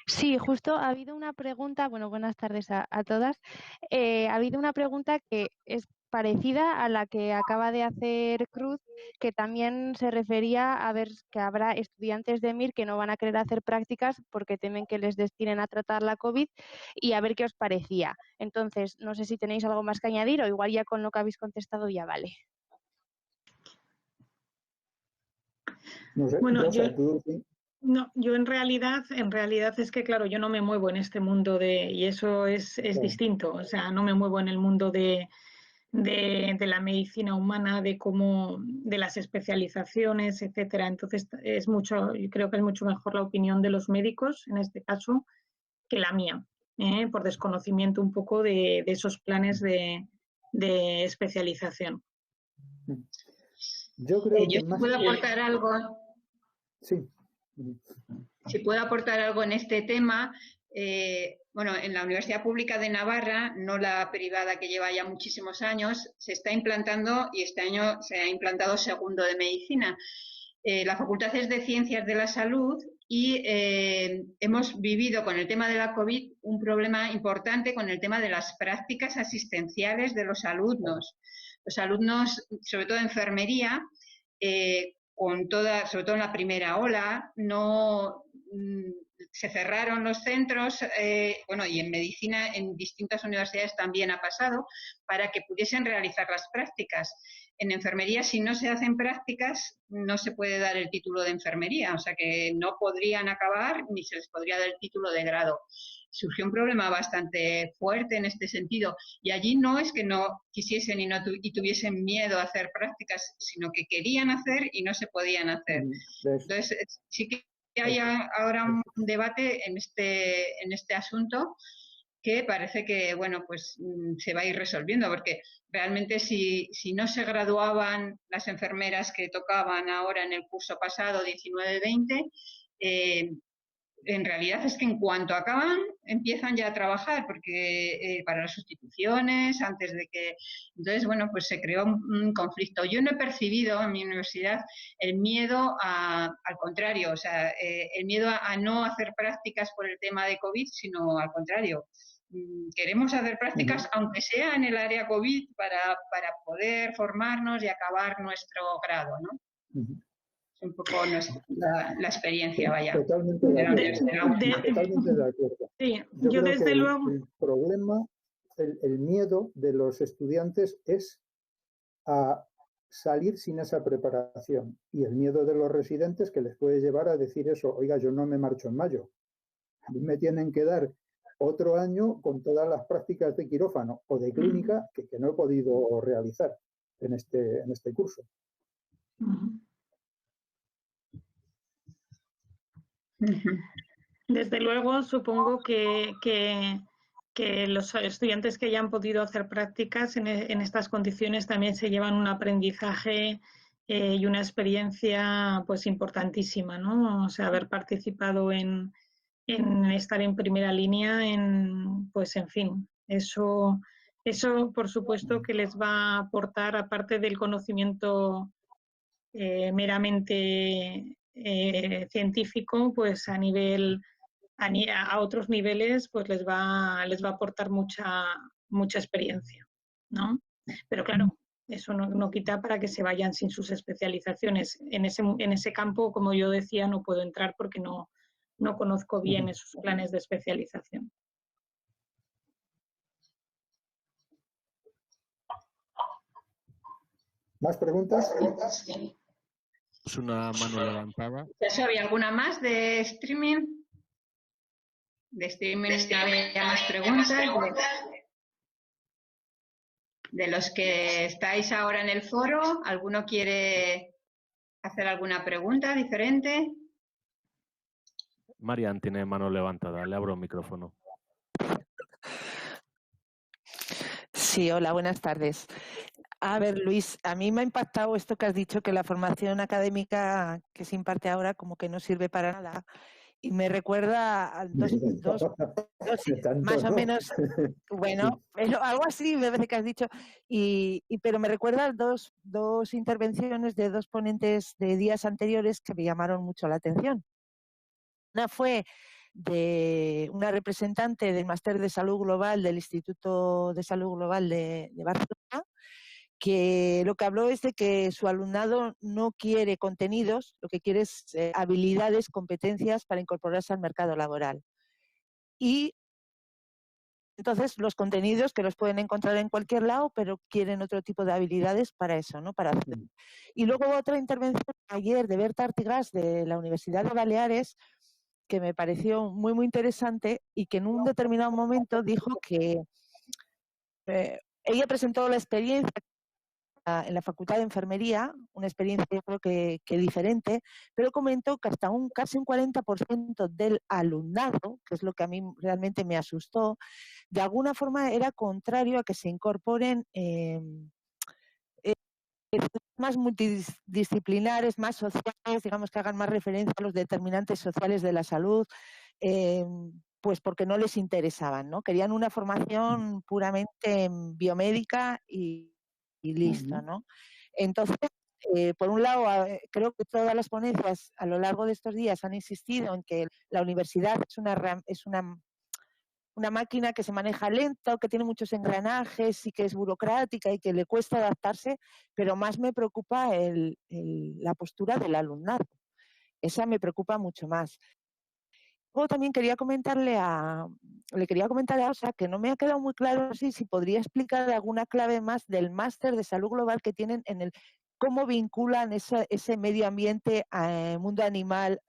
Sí, justo ha habido una pregunta, bueno, buenas tardes a todas. Ha habido una pregunta que es parecida a la que acaba de hacer Cruz, que también se refería a ver que habrá estudiantes de MIR que no van a querer hacer prácticas porque temen que les destinen a tratar la COVID, y a ver qué os parecía. Entonces, no sé si tenéis algo más que añadir o igual ya con lo que habéis contestado ya vale. No sé, bueno, Rosa, tú sí. No, yo en realidad es que, claro, yo no me muevo en este mundo y eso es distinto. O sea, no me muevo en el mundo de la medicina humana, de las especializaciones, etcétera. Entonces, yo creo que es mucho mejor la opinión de los médicos, en este caso, que la mía, por desconocimiento un poco de esos planes de especialización. Yo creo que Yo puedo aportar algo. Sí. Si puedo aportar algo en este tema, bueno, en la Universidad Pública de Navarra, no la privada que lleva ya muchísimos años, se está implantando, y este año se ha implantado segundo de medicina. La facultad es de Ciencias de la Salud y hemos vivido con el tema de la COVID un problema importante con el tema de las prácticas asistenciales de los alumnos. Los alumnos, sobre todo de enfermería, sobre todo en la primera ola, no se cerraron los centros, bueno, y en medicina en distintas universidades también ha pasado, para que pudiesen realizar las prácticas. En enfermería, si no se hacen prácticas, no se puede dar el título de enfermería, o sea que no podrían acabar ni se les podría dar el título de grado. Surgió un problema bastante fuerte en este sentido, y allí no es que no quisiesen y tuviesen miedo a hacer prácticas, sino que querían hacer y no se podían hacer. Entonces, sí que hay ahora un debate en este asunto que parece que, bueno, pues se va a ir resolviendo, porque realmente si no se graduaban las enfermeras que tocaban ahora en el curso pasado, 19-20, en realidad es que en cuanto acaban empiezan ya a trabajar, porque para las sustituciones, antes de que... Entonces, bueno, pues se creó un conflicto. Yo no he percibido en mi universidad el miedo al contrario, o sea, el miedo a no hacer prácticas por el tema de COVID, sino al contrario. Queremos hacer prácticas, aunque sea en el área COVID, para poder formarnos y acabar nuestro grado, ¿no? Un poco la experiencia, vaya. Totalmente de acuerdo. Totalmente de acuerdo. Sí, yo desde creo que luego. El problema, el miedo de los estudiantes es a salir sin esa preparación, y el miedo de los residentes que les puede llevar a decir eso, oiga, yo no me marcho en mayo, a mí me tienen que dar otro año con todas las prácticas de quirófano o de clínica que no he podido realizar en este curso. Desde luego, supongo que los estudiantes que hayan podido hacer prácticas en estas condiciones también se llevan un aprendizaje y una experiencia pues importantísima, ¿no? O sea, haber participado en estar en primera línea, pues en fin, eso por supuesto que les va a aportar, aparte del conocimiento meramente científico, pues a otros niveles, pues les va a aportar mucha experiencia, ¿no? Pero claro, eso no quita para que se vayan sin sus especializaciones. En ese campo, como yo decía, no puedo entrar porque no conozco bien esos planes de especialización. ¿Más preguntas? Es una mano levantada. ¿Había alguna más de streaming? De streaming no había más preguntas. De los que estáis ahora en el foro, ¿alguno quiere hacer alguna pregunta diferente? Marian tiene mano levantada. Le abro el micrófono. Sí, hola, buenas tardes. A ver, Luis, a mí me ha impactado esto que has dicho, que la formación académica que se imparte ahora como que no sirve para nada. Y me recuerda a dos más o menos, bueno, pero algo así me parece que has dicho, pero me recuerda a dos intervenciones de dos ponentes de días anteriores que me llamaron mucho la atención. Una fue de una representante del Máster de Salud Global del Instituto de Salud Global de Barcelona, que lo que habló es de que su alumnado no quiere contenidos, lo que quiere es habilidades, competencias para incorporarse al mercado laboral. Y entonces los contenidos que los pueden encontrar en cualquier lado, pero quieren otro tipo de habilidades para eso, ¿no? Para hacer. Y luego otra intervención ayer de Berta Artigas de la Universidad de Baleares, que me pareció muy, muy interesante y que en un determinado momento dijo que ella presentó la experiencia en la Facultad de Enfermería, una experiencia yo creo que diferente, pero comentó que hasta casi un 40% del alumnado, que es lo que a mí realmente me asustó, de alguna forma era contrario a que se incorporen más multidisciplinares, más sociales, digamos que hagan más referencia a los determinantes sociales de la salud, pues porque no les interesaban, ¿no? Querían una formación puramente biomédica y listo, ¿no? Entonces, por un lado, creo que todas las ponencias a lo largo de estos días han insistido en que la universidad es una máquina que se maneja lento, que tiene muchos engranajes y que es burocrática y que le cuesta adaptarse, pero más me preocupa la postura del alumnado. Esa me preocupa mucho más. Luego también le quería comentar a Osa que no me ha quedado muy claro si podría explicar alguna clave más del máster de salud global que tienen cómo vinculan ese medio ambiente al mundo animal,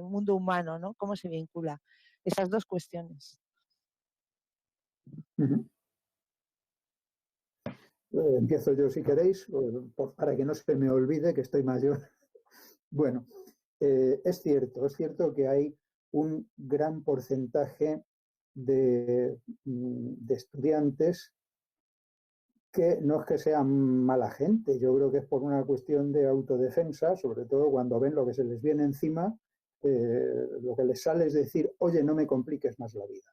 mundo humano, ¿no? ¿Cómo se vincula? Esas dos cuestiones. Empiezo yo si queréis, para que no se me olvide que estoy mayor. Bueno, es cierto que hay un gran porcentaje de estudiantes que no es que sean mala gente, yo creo que es por una cuestión de autodefensa, sobre todo cuando ven lo que se les viene encima, lo que les sale es decir, oye, no me compliques más la vida.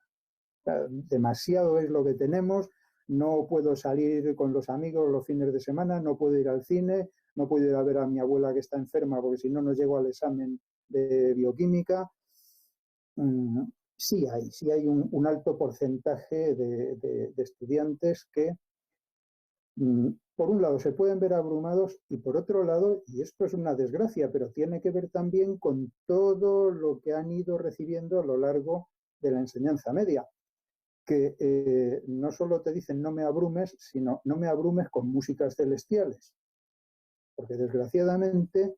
O sea, demasiado es lo que tenemos, no puedo salir con los amigos los fines de semana, no puedo ir al cine, no puedo ir a ver a mi abuela que está enferma porque si no, no llego al examen de bioquímica. Sí hay un alto porcentaje de estudiantes que, por un lado, se pueden ver abrumados y por otro lado, y esto es una desgracia, pero tiene que ver también con todo lo que han ido recibiendo a lo largo de la enseñanza media, que no solo te dicen no me abrumes, sino no me abrumes con músicas celestiales. Porque desgraciadamente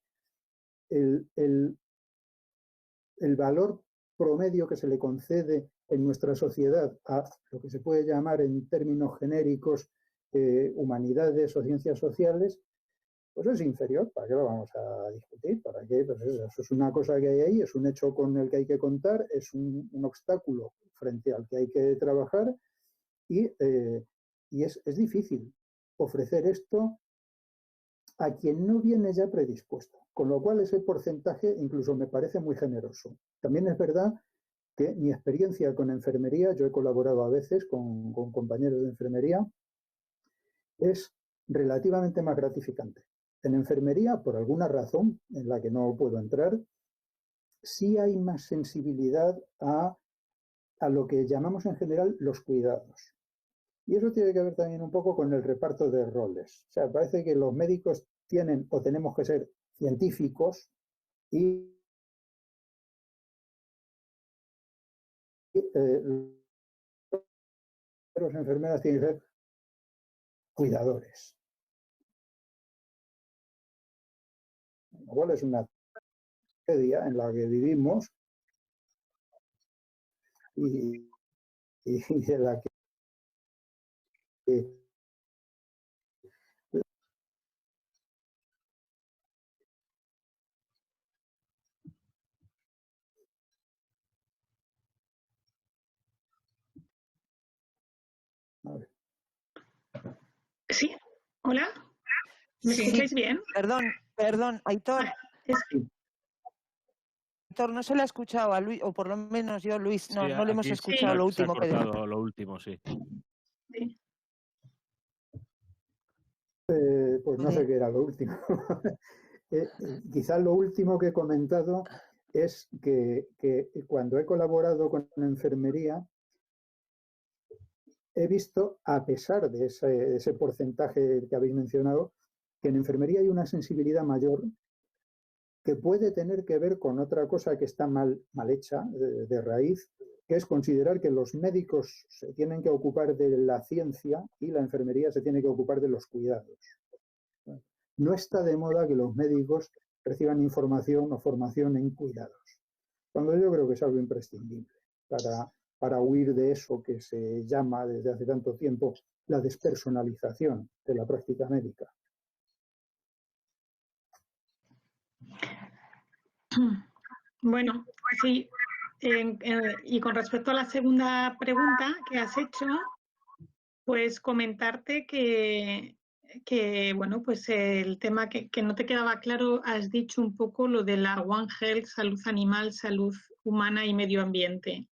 el valor promedio que se le concede en nuestra sociedad a lo que se puede llamar en términos genéricos humanidades o ciencias sociales, pues es inferior. ¿Para qué lo vamos a discutir? ¿Para qué? Pues eso es una cosa que hay ahí, es un hecho con el que hay que contar, es un obstáculo frente al que hay que trabajar y es difícil ofrecer esto a quien no viene ya predispuesto, con lo cual ese porcentaje incluso me parece muy generoso. También es verdad que mi experiencia con enfermería, yo he colaborado a veces con compañeros de enfermería, es relativamente más gratificante. En enfermería, por alguna razón en la que no puedo entrar, sí hay más sensibilidad a lo que llamamos en general los cuidados. Y eso tiene que ver también un poco con el reparto de roles. O sea, parece que los médicos tienen o tenemos que ser científicos y los enfermeras tienen que ser cuidadores. Lo cual es una tragedia en la que vivimos y de la que a ver. Sí, hola, ¿me Sí. escucháis bien? Perdón, Aitor. Ah, es que- Aitor, no se le ha escuchado a Luis, o por lo menos yo, Luis, no, Sí, no le hemos aquí escuchado Sí. lo se ha último que dijo. cortado lo último, sí. sí. Pues no sé qué era lo último. Quizás lo último que he comentado es que cuando he colaborado con enfermería, he visto, a pesar de ese porcentaje que habéis mencionado, que en enfermería hay una sensibilidad mayor que puede tener que ver con otra cosa que está mal hecha de raíz, que es considerar que los médicos se tienen que ocupar de la ciencia y la enfermería se tiene que ocupar de los cuidados. No está de moda que los médicos reciban información o formación en cuidados, cuando yo creo que es algo imprescindible para huir de eso que se llama desde hace tanto tiempo la despersonalización de la práctica médica. Bueno, sí. Y con respecto a la segunda pregunta que has hecho, pues comentarte que bueno, pues el tema que no te quedaba claro, has dicho un poco lo de la One Health, salud animal, salud humana y medio ambiente.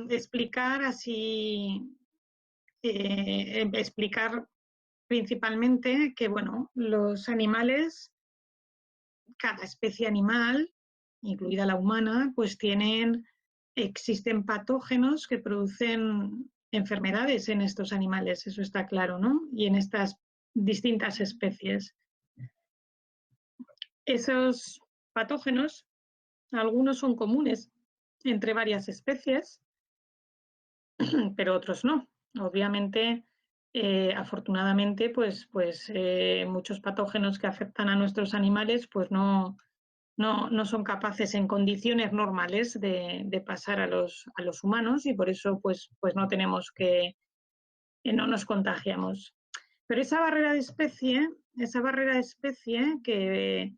Explicar así, explicar principalmente que, bueno, los animales, cada especie animal, incluida la humana, pues existen patógenos que producen enfermedades en estos animales, eso está claro, ¿no? Y en estas distintas especies. Esos patógenos, algunos son comunes entre varias especies, pero otros no. Obviamente, afortunadamente, pues muchos patógenos que afectan a nuestros animales, pues no son capaces en condiciones normales de pasar a los humanos y por eso pues no tenemos no nos contagiamos. Pero esa barrera de especie que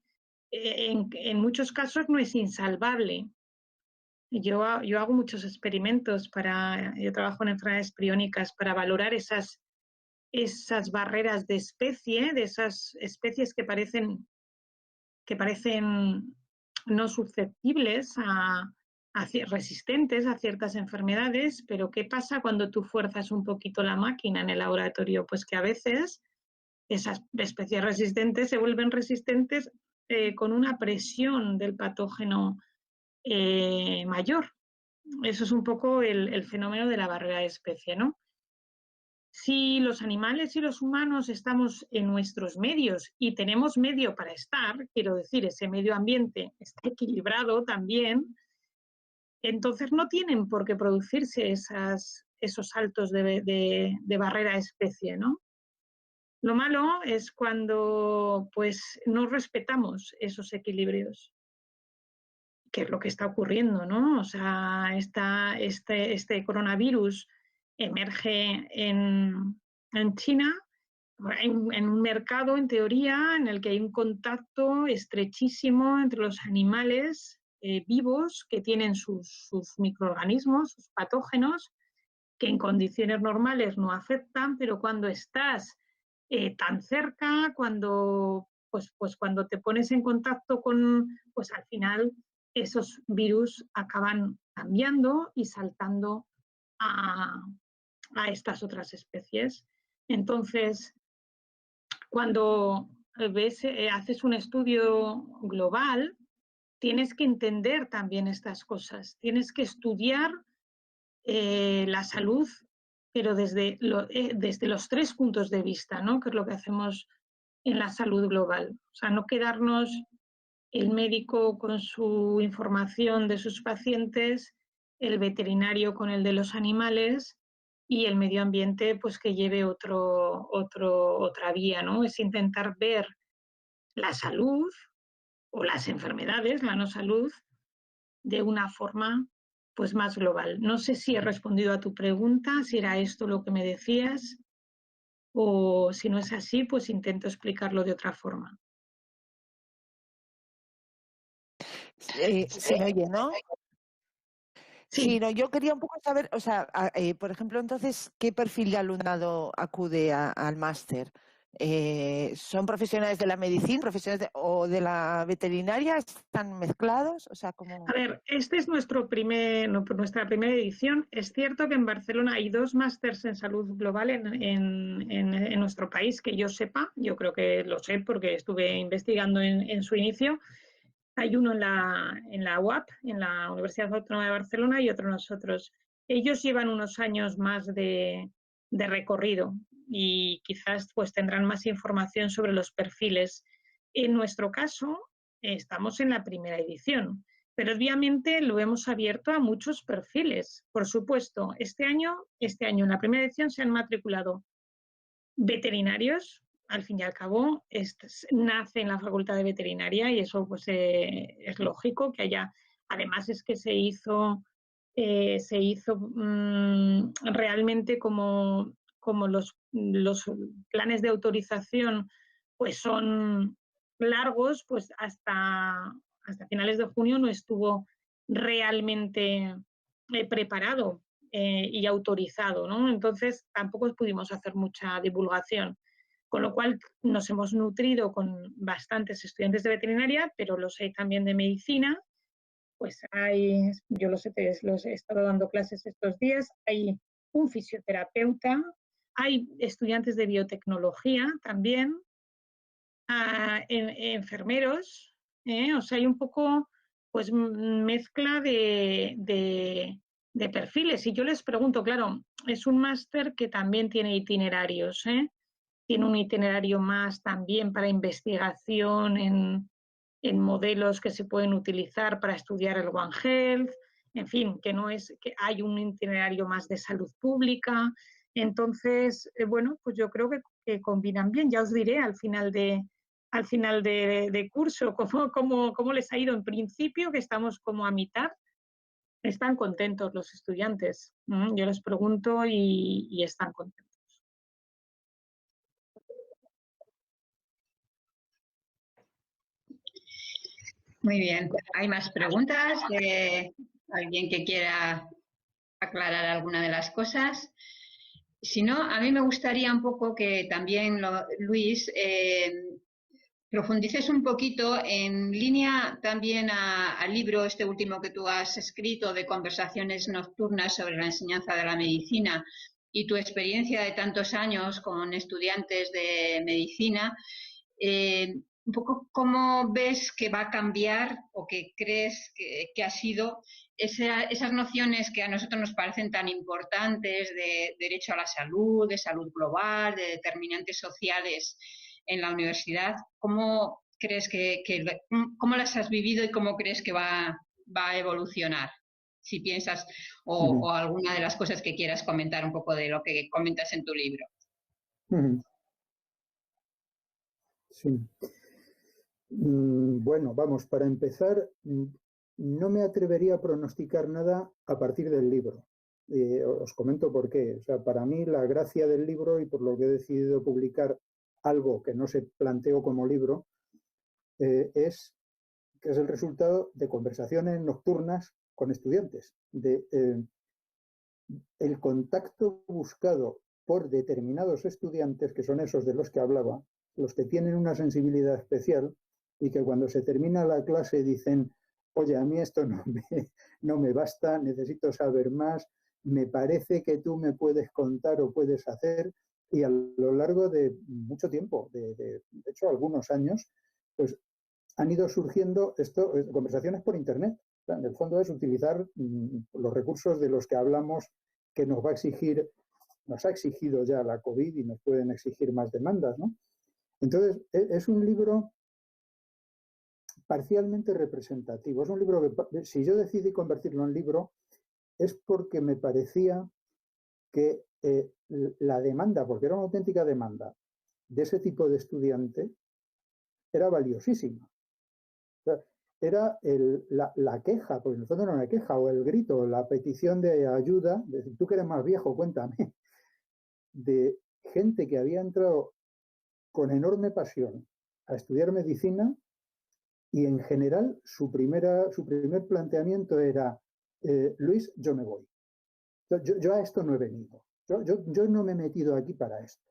en muchos casos no es insalvable. Yo hago muchos experimentos yo trabajo en enfermedades priónicas para valorar esas barreras de especie, de esas especies que parecen no susceptibles resistentes a ciertas enfermedades, pero ¿qué pasa cuando tú fuerzas un poquito la máquina en el laboratorio? Pues que a veces esas especies resistentes se vuelven resistentes con una presión del patógeno mayor. Eso es un poco el fenómeno de la barrera de especie, ¿no? Si los animales y los humanos estamos en nuestros medios y tenemos medio para estar, quiero decir, ese medio ambiente está equilibrado también, entonces no tienen por qué producirse esos saltos de barrera de especie, ¿no? Lo malo es cuando pues no respetamos esos equilibrios, que es lo que está ocurriendo, ¿no? O sea, este coronavirus emerge en China, en un mercado, en teoría, en el que hay un contacto estrechísimo entre los animales vivos que tienen sus microorganismos, sus patógenos, que en condiciones normales no afectan, pero cuando estás tan cerca, cuando te pones en contacto con, pues al final esos virus acaban cambiando y saltando a estas otras especies. Entonces, cuando haces un estudio global, tienes que entender también estas cosas. Tienes que estudiar la salud, pero desde los 3 puntos de vista, ¿no? Que es lo que hacemos en la salud global. O sea, no quedarnos el médico con su información de sus pacientes, el veterinario con el de los animales y el medio ambiente pues que lleve otra vía, ¿no? Es intentar ver la salud o las enfermedades, la no salud, de una forma pues más global. No sé si he respondido a tu pregunta, si era esto lo que me decías, o si no es así, pues intento explicarlo de otra forma. Se me oye, ¿no? Sí. Sí, no, yo quería un poco saber, o sea, por ejemplo, entonces, ¿qué perfil de alumnado acude al máster? ¿Son profesionales de la medicina, profesionales o de la veterinaria? ¿Están mezclados? O sea, como... A ver, este es nuestra primera edición. Es cierto que en Barcelona hay 2 másters en salud global en nuestro país, que yo sepa, yo creo que lo sé porque estuve investigando en su inicio. Hay uno en la UAP, en la Universidad Autónoma de Barcelona, y otro nosotros. Ellos llevan unos años más de recorrido y quizás pues tendrán más información sobre los perfiles. En nuestro caso, estamos en la primera edición, pero obviamente lo hemos abierto a muchos perfiles. Por supuesto, este año en la primera edición se han matriculado veterinarios. Al fin y al cabo, nace en la Facultad de Veterinaria y eso pues es lógico que haya. Además es que se hizo realmente como los planes de autorización pues son largos, pues hasta finales de junio no estuvo realmente preparado y autorizado, ¿no? Entonces tampoco pudimos hacer mucha divulgación, con lo cual nos hemos nutrido con bastantes estudiantes de veterinaria, pero los hay también de medicina. Pues yo los he estado dando clases estos días, hay un fisioterapeuta, hay estudiantes de biotecnología también, enfermeros, o sea, hay un poco pues mezcla de perfiles. Y yo les pregunto, claro, es un máster que también tiene itinerarios, tiene un itinerario más también para investigación en modelos que se pueden utilizar para estudiar el One Health, en fin, que no es que hay un itinerario más de salud pública. Entonces, bueno, pues yo creo que combinan bien. Ya os diré al final de curso cómo les ha ido en principio, que estamos como a mitad. Están contentos los estudiantes. Yo les pregunto y están contentos. Muy bien. ¿Hay más preguntas de alguien que quiera aclarar alguna de las cosas? Si no, a mí me gustaría un poco que también, Luis, profundices un poquito en línea también al libro este último que tú has escrito de conversaciones nocturnas sobre la enseñanza de la medicina y tu experiencia de tantos años con estudiantes de medicina. Un poco cómo ves que va a cambiar o que crees que ha sido esas nociones que a nosotros nos parecen tan importantes de derecho a la salud, de salud global, de determinantes sociales en la universidad. ¿Cómo crees cómo las has vivido y cómo crees que va a evolucionar? Si piensas o alguna de las cosas que quieras comentar un poco de lo que comentas en tu libro. Sí. Bueno, vamos, para empezar, no me atrevería a pronosticar nada a partir del libro. Os comento por qué. O sea, para mí la gracia del libro y por lo que he decidido publicar algo que no se planteó como libro es que es el resultado de conversaciones nocturnas con estudiantes, el contacto buscado por determinados estudiantes, que son esos de los que hablaba, los que tienen una sensibilidad especial y que cuando se termina la clase dicen, oye, a mí esto no me basta, necesito saber más, me parece que tú me puedes contar o puedes hacer, y a lo largo de mucho tiempo, de hecho algunos años, pues han ido surgiendo conversaciones por Internet. O sea, en el fondo es utilizar los recursos de los que hablamos que nos ha exigido ya la COVID y nos pueden exigir más demandas, ¿no? Entonces, es un libro parcialmente representativo. Es un libro que, si yo decidí convertirlo en libro, es porque me parecía que la demanda, porque era una auténtica demanda, de ese tipo de estudiante, era valiosísima. O sea, era la queja, porque en el fondo era una queja, o el grito, la petición de ayuda, de decir, tú que eres más viejo, cuéntame, de gente que había entrado con enorme pasión a estudiar medicina y en general su primer planteamiento era, Luis, yo me voy. Yo a esto no he venido. Yo no me he metido aquí para esto.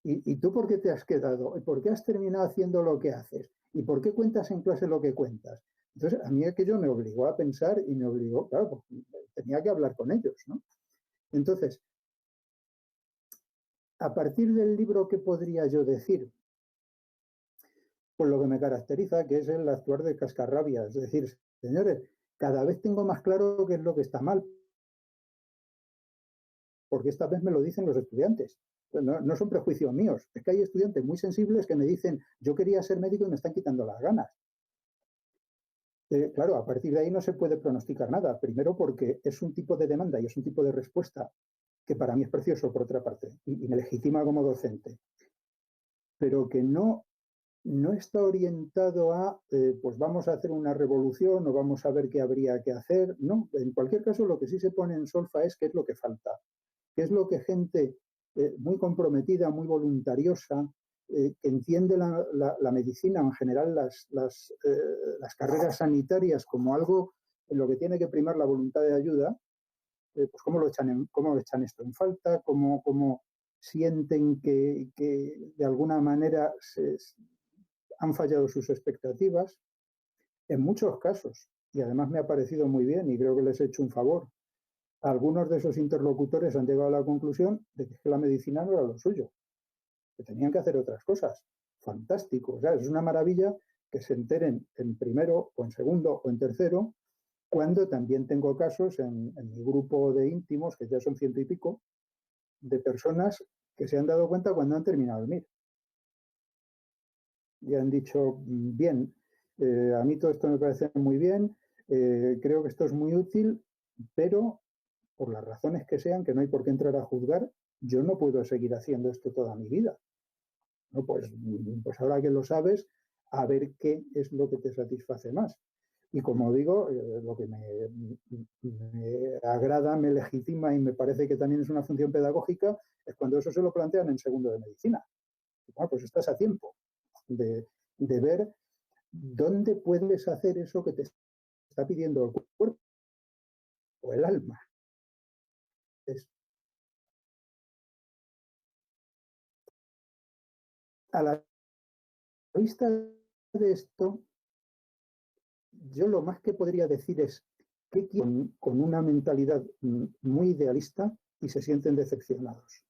¿Y tú por qué te has quedado? ¿Y por qué has terminado haciendo lo que haces? ¿Y por qué cuentas en clase lo que cuentas? Entonces, a mí aquello me obligó a pensar y me obligó, claro, porque tenía que hablar con ellos, ¿no? Entonces, a partir del libro, ¿qué podría yo decir? Pues lo que me caracteriza, que es el actuar de cascarrabia. Es decir, señores, cada vez tengo más claro qué es lo que está mal, porque esta vez me lo dicen los estudiantes. No son prejuicios míos, es que hay estudiantes muy sensibles que me dicen, yo quería ser médico y me están quitando las ganas. Claro, a partir de ahí no se puede pronosticar nada. Primero porque es un tipo de demanda y es un tipo de respuesta que para mí es precioso, por otra parte, y me legitima como docente, pero que no está orientado a, pues vamos a hacer una revolución o vamos a ver qué habría que hacer. No, en cualquier caso, lo que sí se pone en solfa es qué es lo que falta, qué es lo que gente muy comprometida, muy voluntariosa, que entiende la medicina, en general las carreras sanitarias como algo en lo que tiene que primar la voluntad de ayuda, pues cómo lo echan esto en falta, cómo sienten que de alguna manera han fallado sus expectativas. En muchos casos, y además me ha parecido muy bien y creo que les he hecho un favor, algunos de esos interlocutores han llegado a la conclusión de que la medicina no era lo suyo, que tenían que hacer otras cosas. Fantástico, o sea, es una maravilla que se enteren en primero o en segundo o en tercero, cuando también tengo casos en mi grupo de íntimos, que ya son 100 y pico, de personas que se han dado cuenta cuando han terminado el MIR. Y han dicho, bien, a mí todo esto me parece muy bien, creo que esto es muy útil, pero por las razones que sean, que no hay por qué entrar a juzgar, yo no puedo seguir haciendo esto toda mi vida. No, pues ahora que lo sabes, a ver qué es lo que te satisface más. Y como digo, lo que me agrada, me legitima y me parece que también es una función pedagógica, es cuando eso se lo plantean en segundo de medicina. Bueno, pues estás a tiempo de ver dónde puedes hacer eso que te está pidiendo el cuerpo o el alma. A la vista de esto, yo lo más que podría decir es que con una mentalidad muy idealista y se sienten decepcionados.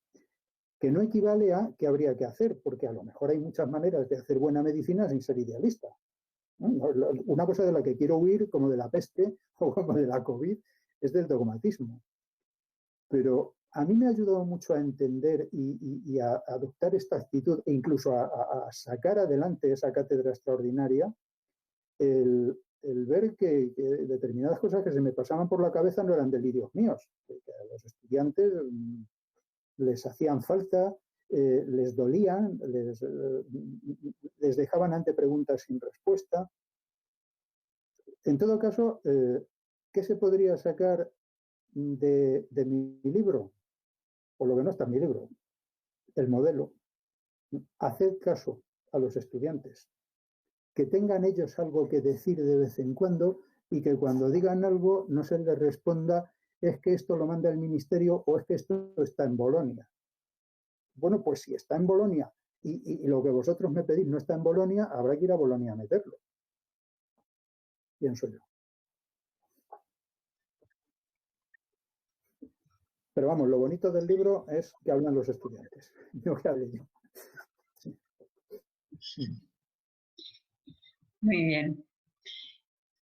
Que no equivale a qué habría que hacer, porque a lo mejor hay muchas maneras de hacer buena medicina sin ser idealista. Una cosa de la que quiero huir, como de la peste o como de la COVID, es del dogmatismo. Pero a mí me ha ayudado mucho a entender y a adoptar esta actitud e incluso a sacar adelante esa cátedra extraordinaria, el ver que determinadas cosas que se me pasaban por la cabeza no eran delirios míos, que a los estudiantes les hacían falta, les dolían, les dejaban ante preguntas sin respuesta. En todo caso, ¿qué se podría sacar de mi libro? Por lo que no está en mi libro, el modelo. Haced caso a los estudiantes, que tengan ellos algo que decir de vez en cuando y que cuando digan algo no se les responda es que esto lo manda el ministerio o es que esto está en Bolonia. Bueno, pues si está en Bolonia y lo que vosotros me pedís no está en Bolonia, habrá que ir a Bolonia a meterlo. pienso yo. Pero vamos, lo bonito del libro es que hablan los estudiantes, no que hable yo. Sí. Muy bien.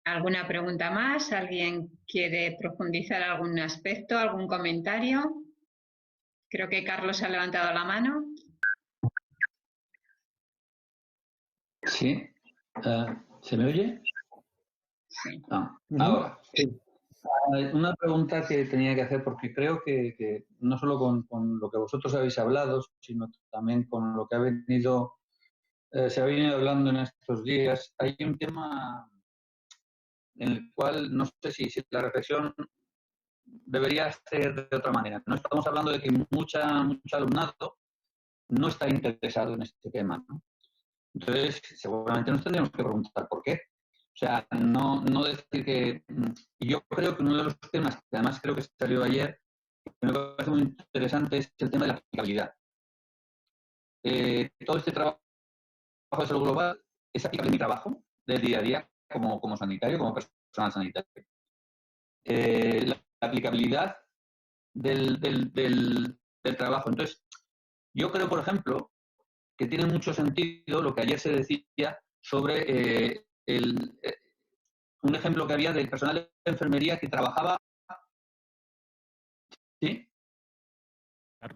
¿Alguna pregunta más? ¿Alguien quiere profundizar algún aspecto, algún comentario? Creo que Carlos ha levantado la mano. Sí. ¿Se me oye? Sí. Ahora. Sí. Una pregunta que tenía que hacer, porque creo que no solo con lo que vosotros habéis hablado, sino también con lo que se ha venido hablando en estos días, hay un tema en el cual no sé si la reflexión debería ser de otra manera. No estamos hablando de que mucho alumnado no está interesado en este tema, ¿no? Entonces, seguramente nos tendríamos que preguntar por qué. O sea, no decir que... Y yo creo que uno de los temas, que además creo que salió ayer, que me parece muy interesante, es el tema de la aplicabilidad. Todo este trabajo de salud global es aplicable en mi trabajo del día a día como sanitario, como personal sanitario. La aplicabilidad del trabajo. Entonces, yo creo, por ejemplo, que tiene mucho sentido lo que ayer se decía sobre un ejemplo que había del personal de enfermería que trabajaba... ¿Sí?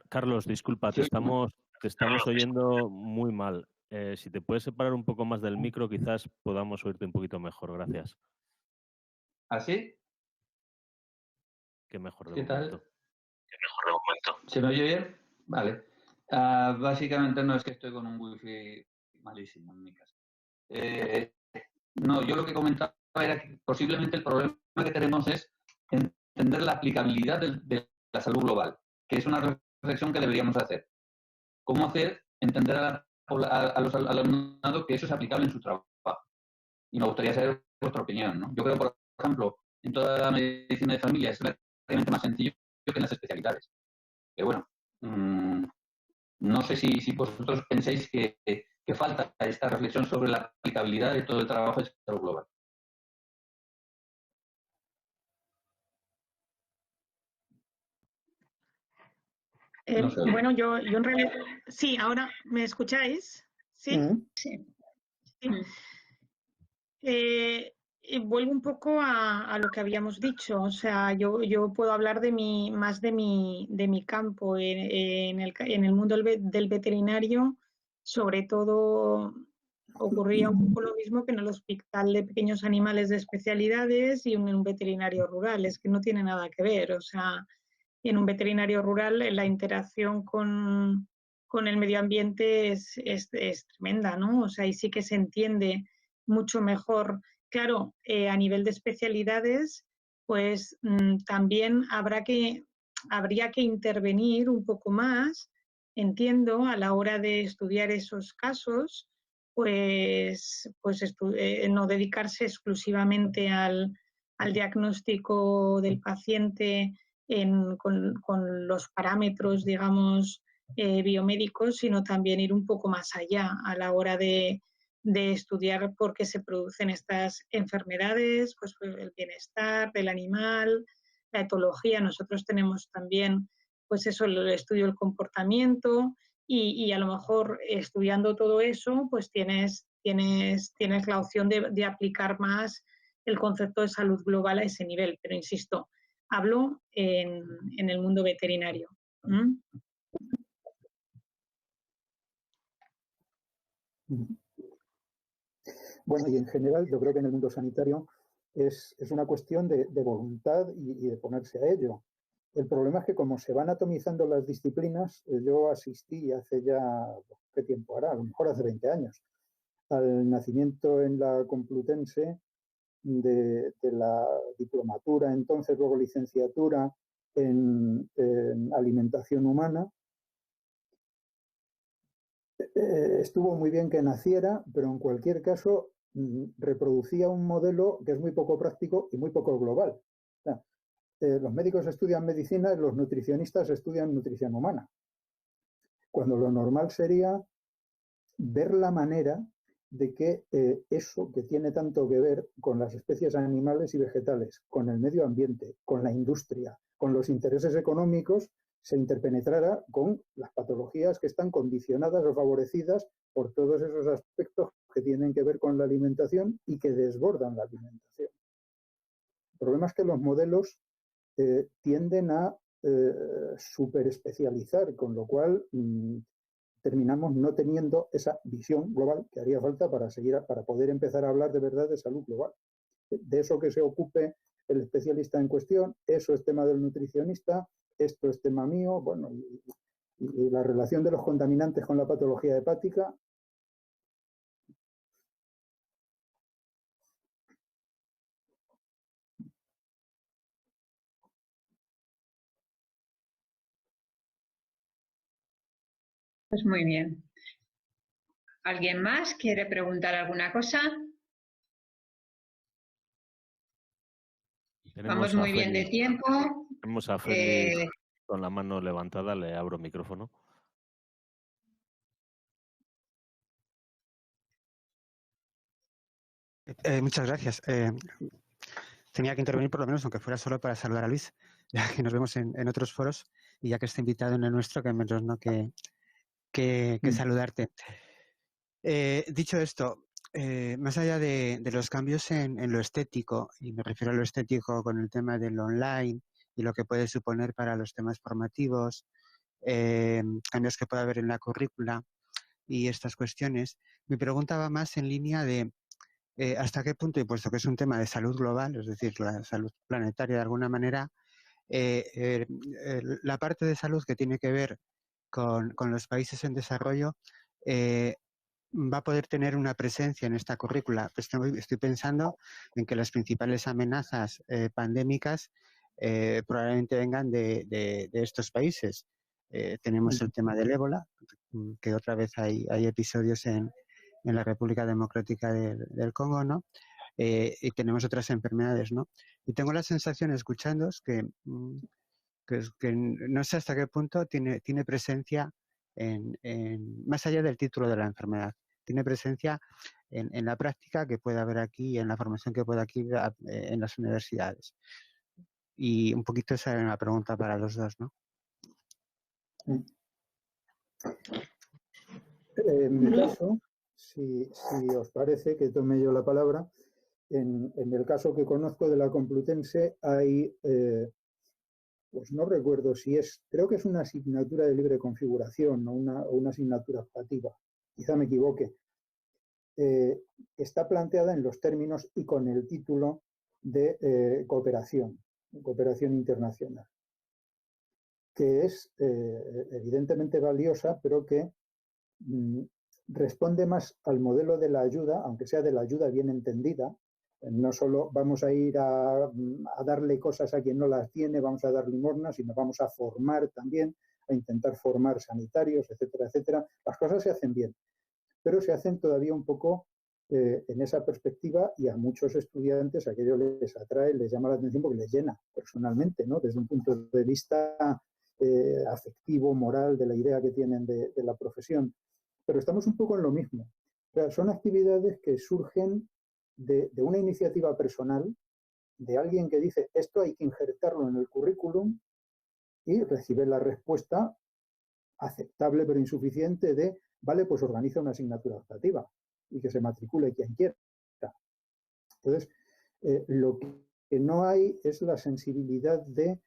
Carlos, disculpa, te estamos oyendo muy mal. Si te puedes separar un poco más del micro, quizás podamos oírte un poquito mejor. Gracias. ¿Así? Qué mejor de ¿Qué momento. tal? ¿Se me oye bien? Vale. Básicamente no es que estoy con un wifi malísimo en mi casa. No, yo lo que comentaba era que posiblemente el problema que tenemos es entender la aplicabilidad de la salud global, que es una reflexión que deberíamos hacer. ¿Cómo hacer entender al alumnado que eso es aplicable en su trabajo? Y me gustaría saber vuestra opinión, ¿no? Yo creo, por ejemplo, en toda la medicina de familia es relativamente más sencillo que en las especialidades. Pero bueno, no sé si vosotros pensáis que falta esta reflexión sobre la aplicabilidad de todo el trabajo de salud global. No sé. Bueno, yo en realidad... Sí, ahora, ¿me escucháis? ¿Sí? Sí. Sí. Vuelvo un poco a lo que habíamos dicho. O sea, yo puedo hablar más de mi campo. En el mundo del veterinario, sobre todo, ocurría un poco lo mismo que en el hospital de pequeños animales de especialidades y en un veterinario rural. Es que no tiene nada que ver. O sea, en un veterinario rural la interacción con el medio ambiente es tremenda, ¿no? O sea, ahí sí que se entiende mucho mejor. Claro, a nivel de especialidades, pues también habría que intervenir un poco más, entiendo, a la hora de estudiar esos casos, pues no dedicarse exclusivamente al diagnóstico del paciente con los parámetros, digamos, biomédicos, sino también ir un poco más allá a la hora de estudiar por qué se producen estas enfermedades, pues el bienestar del animal, la etología. Nosotros tenemos también, pues eso, el estudio del comportamiento y a lo mejor estudiando todo eso, pues tienes la opción de aplicar más el concepto de salud global a ese nivel. Pero insisto, hablo en el mundo veterinario. Bueno, y en general yo creo que en el mundo sanitario es una cuestión de voluntad y de ponerse a ello. El problema es que como se van atomizando las disciplinas, yo asistí hace ya, ¿qué tiempo hará? A lo mejor hace 20 años, al nacimiento en la Complutense de la diplomatura, entonces luego licenciatura en alimentación humana. Estuvo muy bien que naciera, pero en cualquier caso reproducía un modelo que es muy poco práctico y muy poco global. O sea, los médicos estudian medicina, los nutricionistas estudian nutrición humana, cuando lo normal sería ver la manera de que eso que tiene tanto que ver con las especies animales y vegetales, con el medio ambiente, con la industria, con los intereses económicos, se interpenetrara con las patologías que están condicionadas o favorecidas por todos esos aspectos que tienen que ver con la alimentación y que desbordan la alimentación. El problema es que los modelos tienden a superespecializar, con lo cual terminamos no teniendo esa visión global que haría falta para poder empezar a hablar de verdad de salud global. De eso que se ocupe el especialista en cuestión, eso es tema del nutricionista, esto es tema mío, bueno, y la relación de los contaminantes con la patología hepática. Pues muy bien. ¿Alguien más quiere preguntar alguna cosa? Vamos muy bien de tiempo. Tenemos a Félix con la mano levantada, le abro micrófono. Muchas gracias. Tenía que intervenir por lo menos, aunque fuera solo para saludar a Luis, ya que nos vemos en otros foros y ya que está invitado en el nuestro, que menos no que saludarte. Dicho esto, más allá de los cambios en lo estético, y me refiero a lo estético con el tema del online y lo que puede suponer para los temas formativos, cambios que puede haber en la currícula y estas cuestiones, mi pregunta va más en línea de hasta qué punto, y puesto que es un tema de salud global, es decir, la salud planetaria de alguna manera, la parte de salud que tiene que ver con los países en desarrollo va a poder tener una presencia en esta currícula. Pues estoy pensando en que las principales amenazas pandémicas probablemente vengan de estos países. Tenemos el tema del ébola, que otra vez hay episodios en la República Democrática del Congo, ¿no? Y tenemos otras enfermedades, ¿no? Y tengo la sensación, escuchándoos, que no sé hasta qué punto tiene presencia más allá del título de la enfermedad, tiene presencia en la práctica que puede haber aquí, en la formación que puede aquí en las universidades. Y un poquito esa era una pregunta para los dos, ¿no? En mi caso, si os parece que tome yo la palabra, en el caso que conozco de la Complutense hay, pues no recuerdo si creo que es una asignatura de libre configuración o una asignatura optativa, quizá me equivoque. Está planteada en los términos y con el título de cooperación internacional, que es evidentemente valiosa, pero que responde más al modelo de la ayuda, aunque sea de la ayuda bien entendida. No solo vamos a ir a darle cosas a quien no las tiene, vamos a dar limosnas, sino vamos a formar también, a intentar formar sanitarios, etcétera, etcétera. Las cosas se hacen bien, pero se hacen todavía un poco en esa perspectiva, y a muchos estudiantes aquello les atrae, les llama la atención porque les llena personalmente, ¿no? Desde un punto de vista afectivo, moral, de la idea que tienen de la profesión. Pero estamos un poco en lo mismo. O sea, son actividades que surgen de una iniciativa personal, de alguien que dice esto hay que injertarlo en el currículum, y recibe la respuesta aceptable pero insuficiente de vale, pues organiza una asignatura optativa y que se matricule quien quiera. Entonces, lo que no hay es la sensibilidad de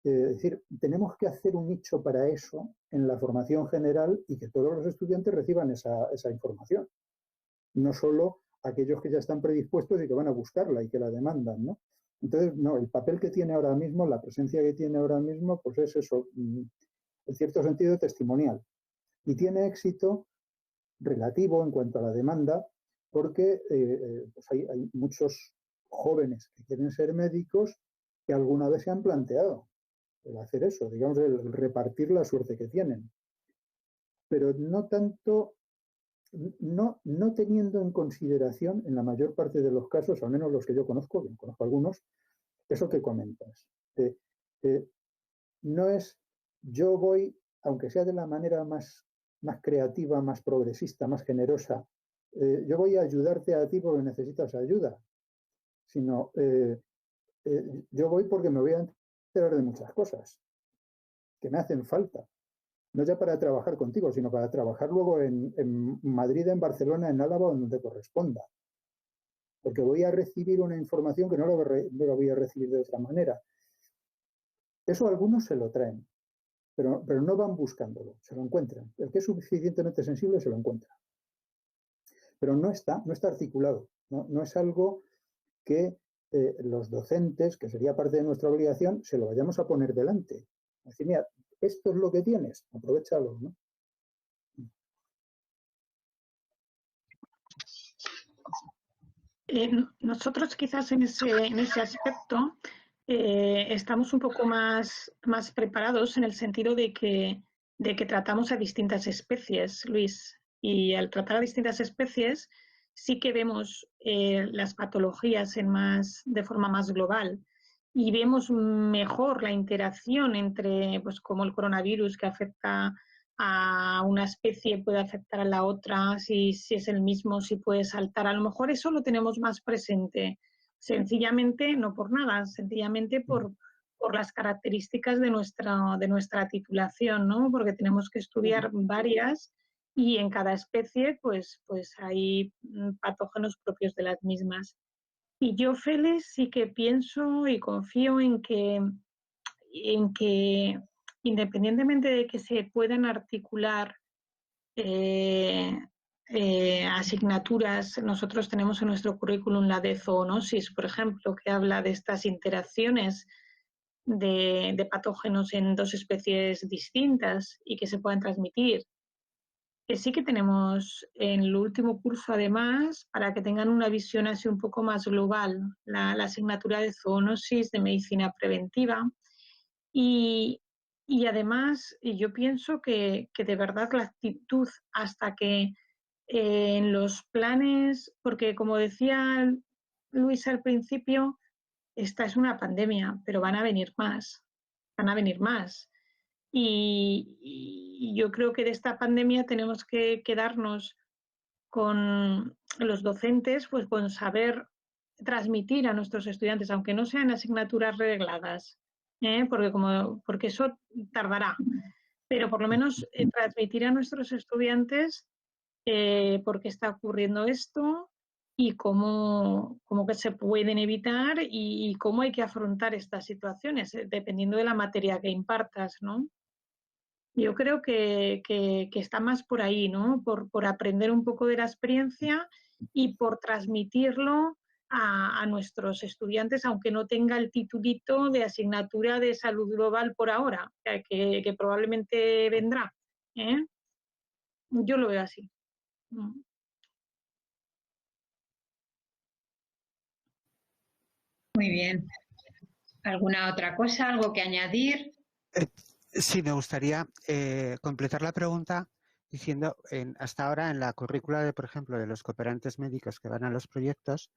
decir, tenemos que hacer un nicho para eso en la formación general y que todos los estudiantes reciban esa información. No solo aquellos que ya están predispuestos y que van a buscarla y que la demandan, ¿no? Entonces, no, el papel que tiene ahora mismo, la presencia que tiene ahora mismo, pues es eso, en cierto sentido testimonial. Y tiene éxito relativo en cuanto a la demanda, porque pues hay muchos jóvenes que quieren ser médicos que alguna vez se han planteado el hacer eso, digamos, el repartir la suerte que tienen. Pero no tanto, no teniendo en consideración, en la mayor parte de los casos, al menos los que yo conozco algunos, eso que comentas. No es, yo voy, aunque sea de la manera más creativa, más progresista, más generosa, yo voy a ayudarte a ti porque necesitas ayuda, sino yo voy porque me voy a enterar de muchas cosas que me hacen falta. No ya para trabajar contigo, sino para trabajar luego en Madrid, en Barcelona, en Álava, donde corresponda. Porque voy a recibir una información que no la voy a recibir de otra manera. Eso algunos se lo traen, pero no van buscándolo, se lo encuentran. El que es suficientemente sensible se lo encuentra. Pero no está articulado, no es algo que los docentes, que sería parte de nuestra obligación, se lo vayamos a poner delante. Así, mira, esto es lo que tienes, aprovéchalo, ¿no? Nosotros quizás en ese aspecto estamos un poco más preparados en el sentido de que tratamos a distintas especies, Luis. Y al tratar a distintas especies sí que vemos las patologías de forma más global y vemos mejor la interacción entre, pues como el coronavirus que afecta a una especie puede afectar a la otra, si es el mismo, si puede saltar. A lo mejor eso lo tenemos más presente, sencillamente, no por nada, sencillamente por las características de nuestra titulación, ¿no? Porque tenemos que estudiar varias y en cada especie pues hay patógenos propios de las mismas. Y yo, Félix, sí que pienso y confío en que independientemente de que se puedan articular asignaturas, nosotros tenemos en nuestro currículum la de zoonosis, por ejemplo, que habla de estas interacciones de patógenos en dos especies distintas y que se puedan transmitir. Que sí que tenemos en el último curso, además, para que tengan una visión así un poco más global, la asignatura de zoonosis, de medicina preventiva. Y además, yo pienso que de verdad la actitud hasta que en los planes, porque como decía Luis al principio, esta es una pandemia, pero van a venir más. Y yo creo que de esta pandemia tenemos que quedarnos con los docentes, pues con saber transmitir a nuestros estudiantes, aunque no sean asignaturas regladas, porque eso tardará, pero por lo menos transmitir a nuestros estudiantes por qué está ocurriendo esto y cómo que se pueden evitar y cómo hay que afrontar estas situaciones, dependiendo de la materia que impartas, ¿no? Yo creo que está más por ahí, ¿no? Por aprender un poco de la experiencia y por transmitirlo a nuestros estudiantes, aunque no tenga el titulito de asignatura de salud global por ahora, que probablemente vendrá, ¿eh? Yo lo veo así. Muy bien. ¿Alguna otra cosa? ¿Algo que añadir? Sí, me gustaría completar la pregunta diciendo, hasta ahora en la currícula, por ejemplo, de los cooperantes médicos que van a los proyectos,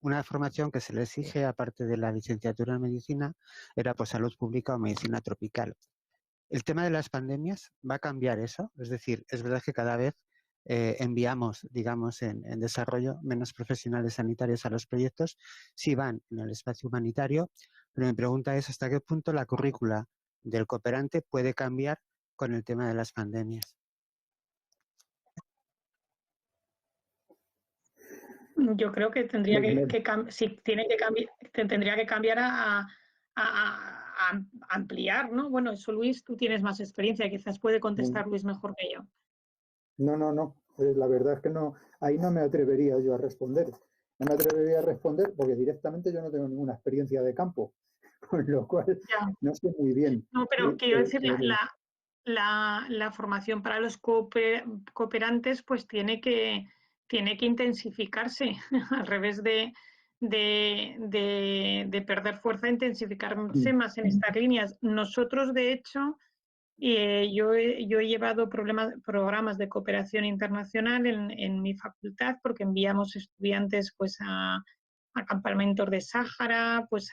una formación que se le exige, aparte de la licenciatura en medicina, era pues salud pública o medicina tropical. El tema de las pandemias va a cambiar eso, es decir, es verdad que cada vez enviamos, digamos, en desarrollo menos profesionales sanitarios a los proyectos, sí van en el espacio humanitario, pero mi pregunta es hasta qué punto la currícula del cooperante puede cambiar con el tema de las pandemias. Yo creo que tendría tendría que cambiar a ampliar, ¿no? Bueno, eso, Luis, tú tienes más experiencia, quizás puede contestar Luis mejor que yo. No. La verdad es que no, ahí no me atrevería yo a responder. No me atrevería a responder porque directamente yo no tengo ninguna experiencia de campo, con lo cual no sé muy bien. No, pero quiero decir, la formación para los cooperantes pues tiene que intensificarse, al revés de perder fuerza, intensificarse más en estas líneas. Nosotros, de hecho, yo he llevado programas de cooperación internacional en mi facultad porque enviamos estudiantes pues a campamentos de Sáhara, pues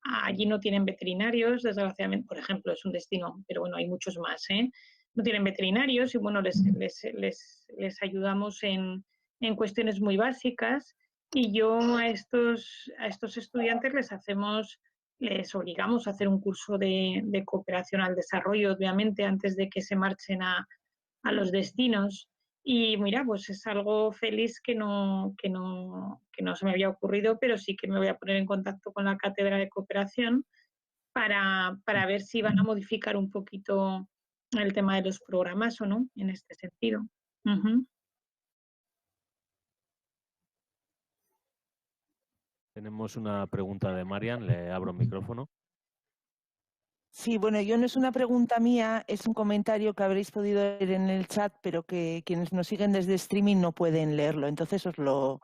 allí no tienen veterinarios, desgraciadamente, por ejemplo, es un destino, pero bueno, hay muchos más, ¿eh? no tienen veterinarios y bueno, les ayudamos en cuestiones muy básicas. Y yo a estos estudiantes les obligamos a hacer un curso de cooperación al desarrollo, obviamente, antes de que se marchen a los destinos. Y mira, pues es algo feliz que no se me había ocurrido, pero sí que me voy a poner en contacto con la Cátedra de Cooperación para ver si van a modificar un poquito el tema de los programas o no, en este sentido. Uh-huh. Tenemos una pregunta de Marian, le abro el micrófono. Sí, bueno, yo no es una pregunta mía, es un comentario que habréis podido leer en el chat, pero que quienes nos siguen desde streaming no pueden leerlo, entonces os lo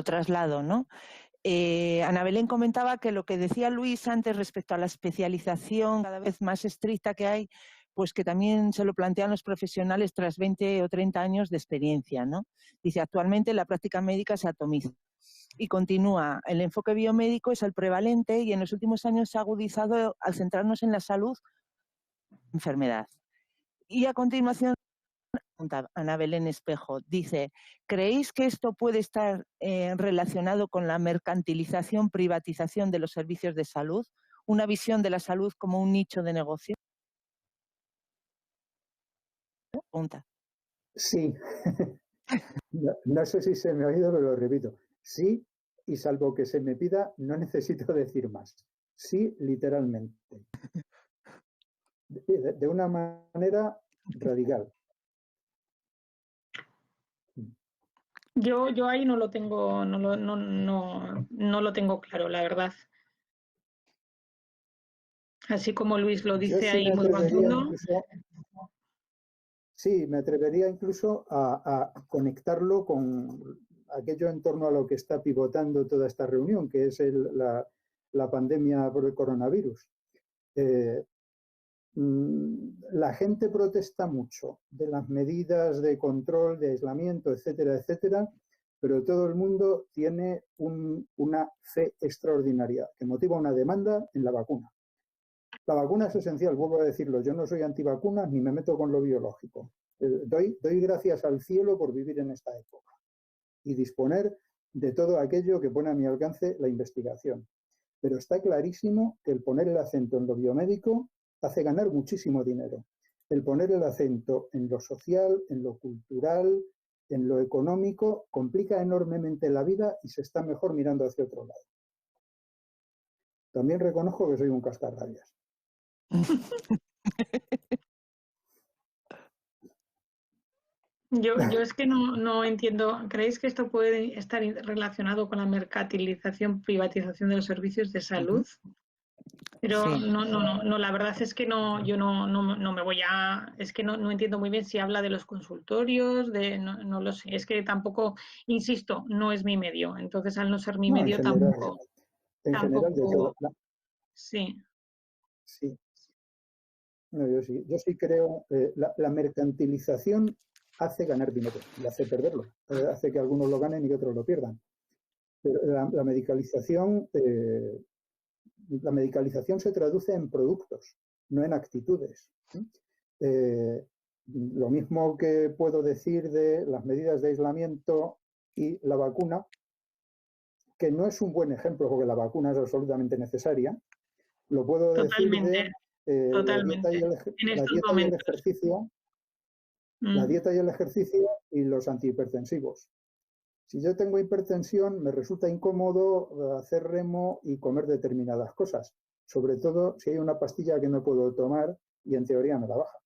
traslado, ¿no? Ana Belén comentaba que lo que decía Luis antes respecto a la especialización cada vez más estricta que hay, pues que también se lo plantean los profesionales tras 20 o 30 años de experiencia, ¿no? Dice, actualmente la práctica médica se atomiza. Y continúa, el enfoque biomédico es el prevalente y en los últimos años se ha agudizado al centrarnos en la salud enfermedad. Y a continuación, Ana Belén Espejo dice, ¿creéis que esto puede estar relacionado con la mercantilización, privatización de los servicios de salud? ¿Una visión de la salud como un nicho de negocio? Pregunta. Sí. No sé si se me ha oído, pero lo repito. Sí, y salvo que se me pida, no necesito decir más. Sí, literalmente. De una manera radical. Yo ahí no lo tengo, no lo tengo claro, la verdad. Así como Luis lo dice ahí muy rotundo. Sí, me atrevería incluso a conectarlo con aquello en torno a lo que está pivotando toda esta reunión, que es la pandemia por el coronavirus. La gente protesta mucho de las medidas de control, de aislamiento, etcétera, etcétera, pero todo el mundo tiene una fe extraordinaria que motiva una demanda en la vacuna. La vacuna es esencial, vuelvo a decirlo, yo no soy antivacunas ni me meto con lo biológico. Doy gracias al cielo por vivir en esta época y disponer de todo aquello que pone a mi alcance la investigación. Pero está clarísimo que el poner el acento en lo biomédico hace ganar muchísimo dinero. El poner el acento en lo social, en lo cultural, en lo económico, complica enormemente la vida y se está mejor mirando hacia otro lado. También reconozco que soy un cascarrabias. Yo es que no entiendo. ¿Creéis que esto puede estar relacionado con la mercantilización, privatización de los servicios de salud? Pero sí. No, la verdad es que yo no me voy a... Es que no entiendo muy bien si habla de los consultorios, no lo sé. Es que tampoco, insisto, no es mi medio. Entonces, al no ser mi medio, en general, tampoco... En general, sí. Sí. No, yo sí creo la mercantilización hace ganar dinero y hace perderlo. Hace que algunos lo ganen y que otros lo pierdan. Pero la medicalización se traduce en productos, no en actitudes. Lo mismo que puedo decir de las medidas de aislamiento y la vacuna, que no es un buen ejemplo porque la vacuna es absolutamente necesaria, lo puedo Totalmente. decir de Totalmente. la dieta y el ejercicio, la dieta y el ejercicio y los antihipertensivos. Si yo tengo hipertensión, me resulta incómodo hacer remo y comer determinadas cosas, sobre todo si hay una pastilla que no puedo tomar y en teoría me la baja.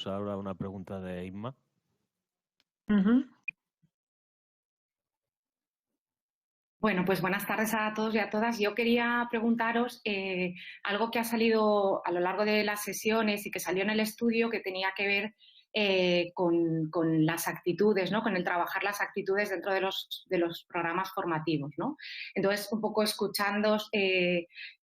Ahora una pregunta de Inma. Bueno, pues buenas tardes a todos y a todas. Yo quería preguntaros algo que ha salido a lo largo de las sesiones y que salió en el estudio que tenía que ver con las actitudes, ¿no? Con el trabajar las actitudes dentro de los programas formativos, ¿no? Entonces, un poco escuchándoos,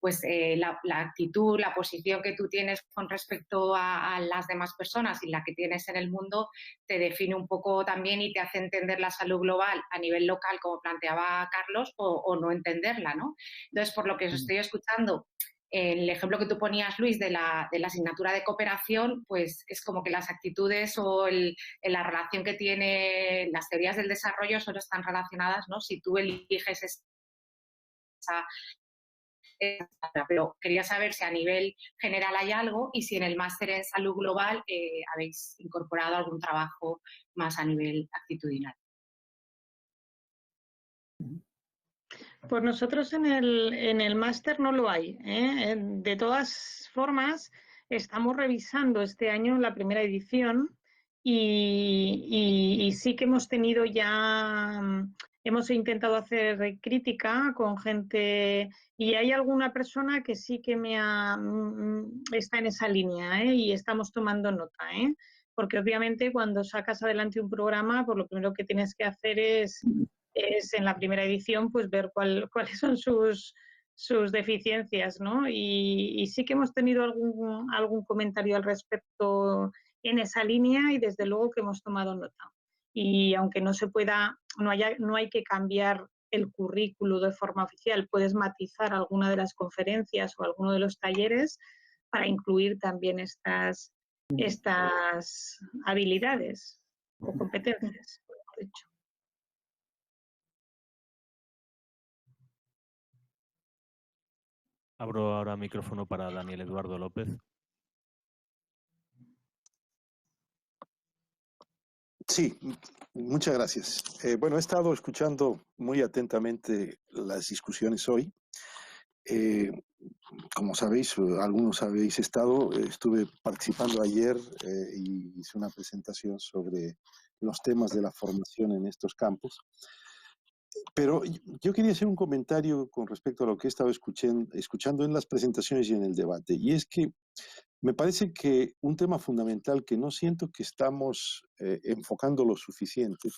pues la actitud, la posición que tú tienes con respecto a las demás personas y la que tienes en el mundo te define un poco también y te hace entender la salud global a nivel local, como planteaba Carlos, o no entenderla, ¿no? Entonces, por lo que os estoy escuchando, el ejemplo que tú ponías, Luis, de la asignatura de cooperación, pues es como que las actitudes o la relación que tiene las teorías del desarrollo solo están relacionadas, ¿no? Si tú eliges esa, pero quería saber si a nivel general hay algo y si en el máster en salud global habéis incorporado algún trabajo más a nivel actitudinal. Pues nosotros en el máster no lo hay, ¿eh? De todas formas, estamos revisando este año la primera edición y sí que hemos tenido ya, hemos intentado hacer crítica con gente y hay alguna persona que sí que está en esa línea, ¿eh? Y estamos tomando nota, ¿eh? Porque obviamente cuando sacas adelante un programa, pues lo primero que tienes que hacer es en la primera edición pues ver cuáles son sus deficiencias, ¿no? Y sí que hemos tenido algún comentario al respecto en esa línea y desde luego que hemos tomado nota. Y aunque no se pueda, no hay que cambiar el currículo de forma oficial, puedes matizar alguna de las conferencias o alguno de los talleres para incluir también estas habilidades o competencias, mejor dicho. Abro ahora micrófono para Daniel Eduardo López. Sí, muchas gracias. Bueno, he estado escuchando muy atentamente las discusiones hoy. Como sabéis, algunos habéis estado, estuve participando ayer y hice una presentación sobre los temas de la formación en estos campos. Pero yo quería hacer un comentario con respecto a lo que he estado escuchando en las presentaciones y en el debate. Y es que me parece que un tema fundamental que no siento que estamos enfocando lo suficiente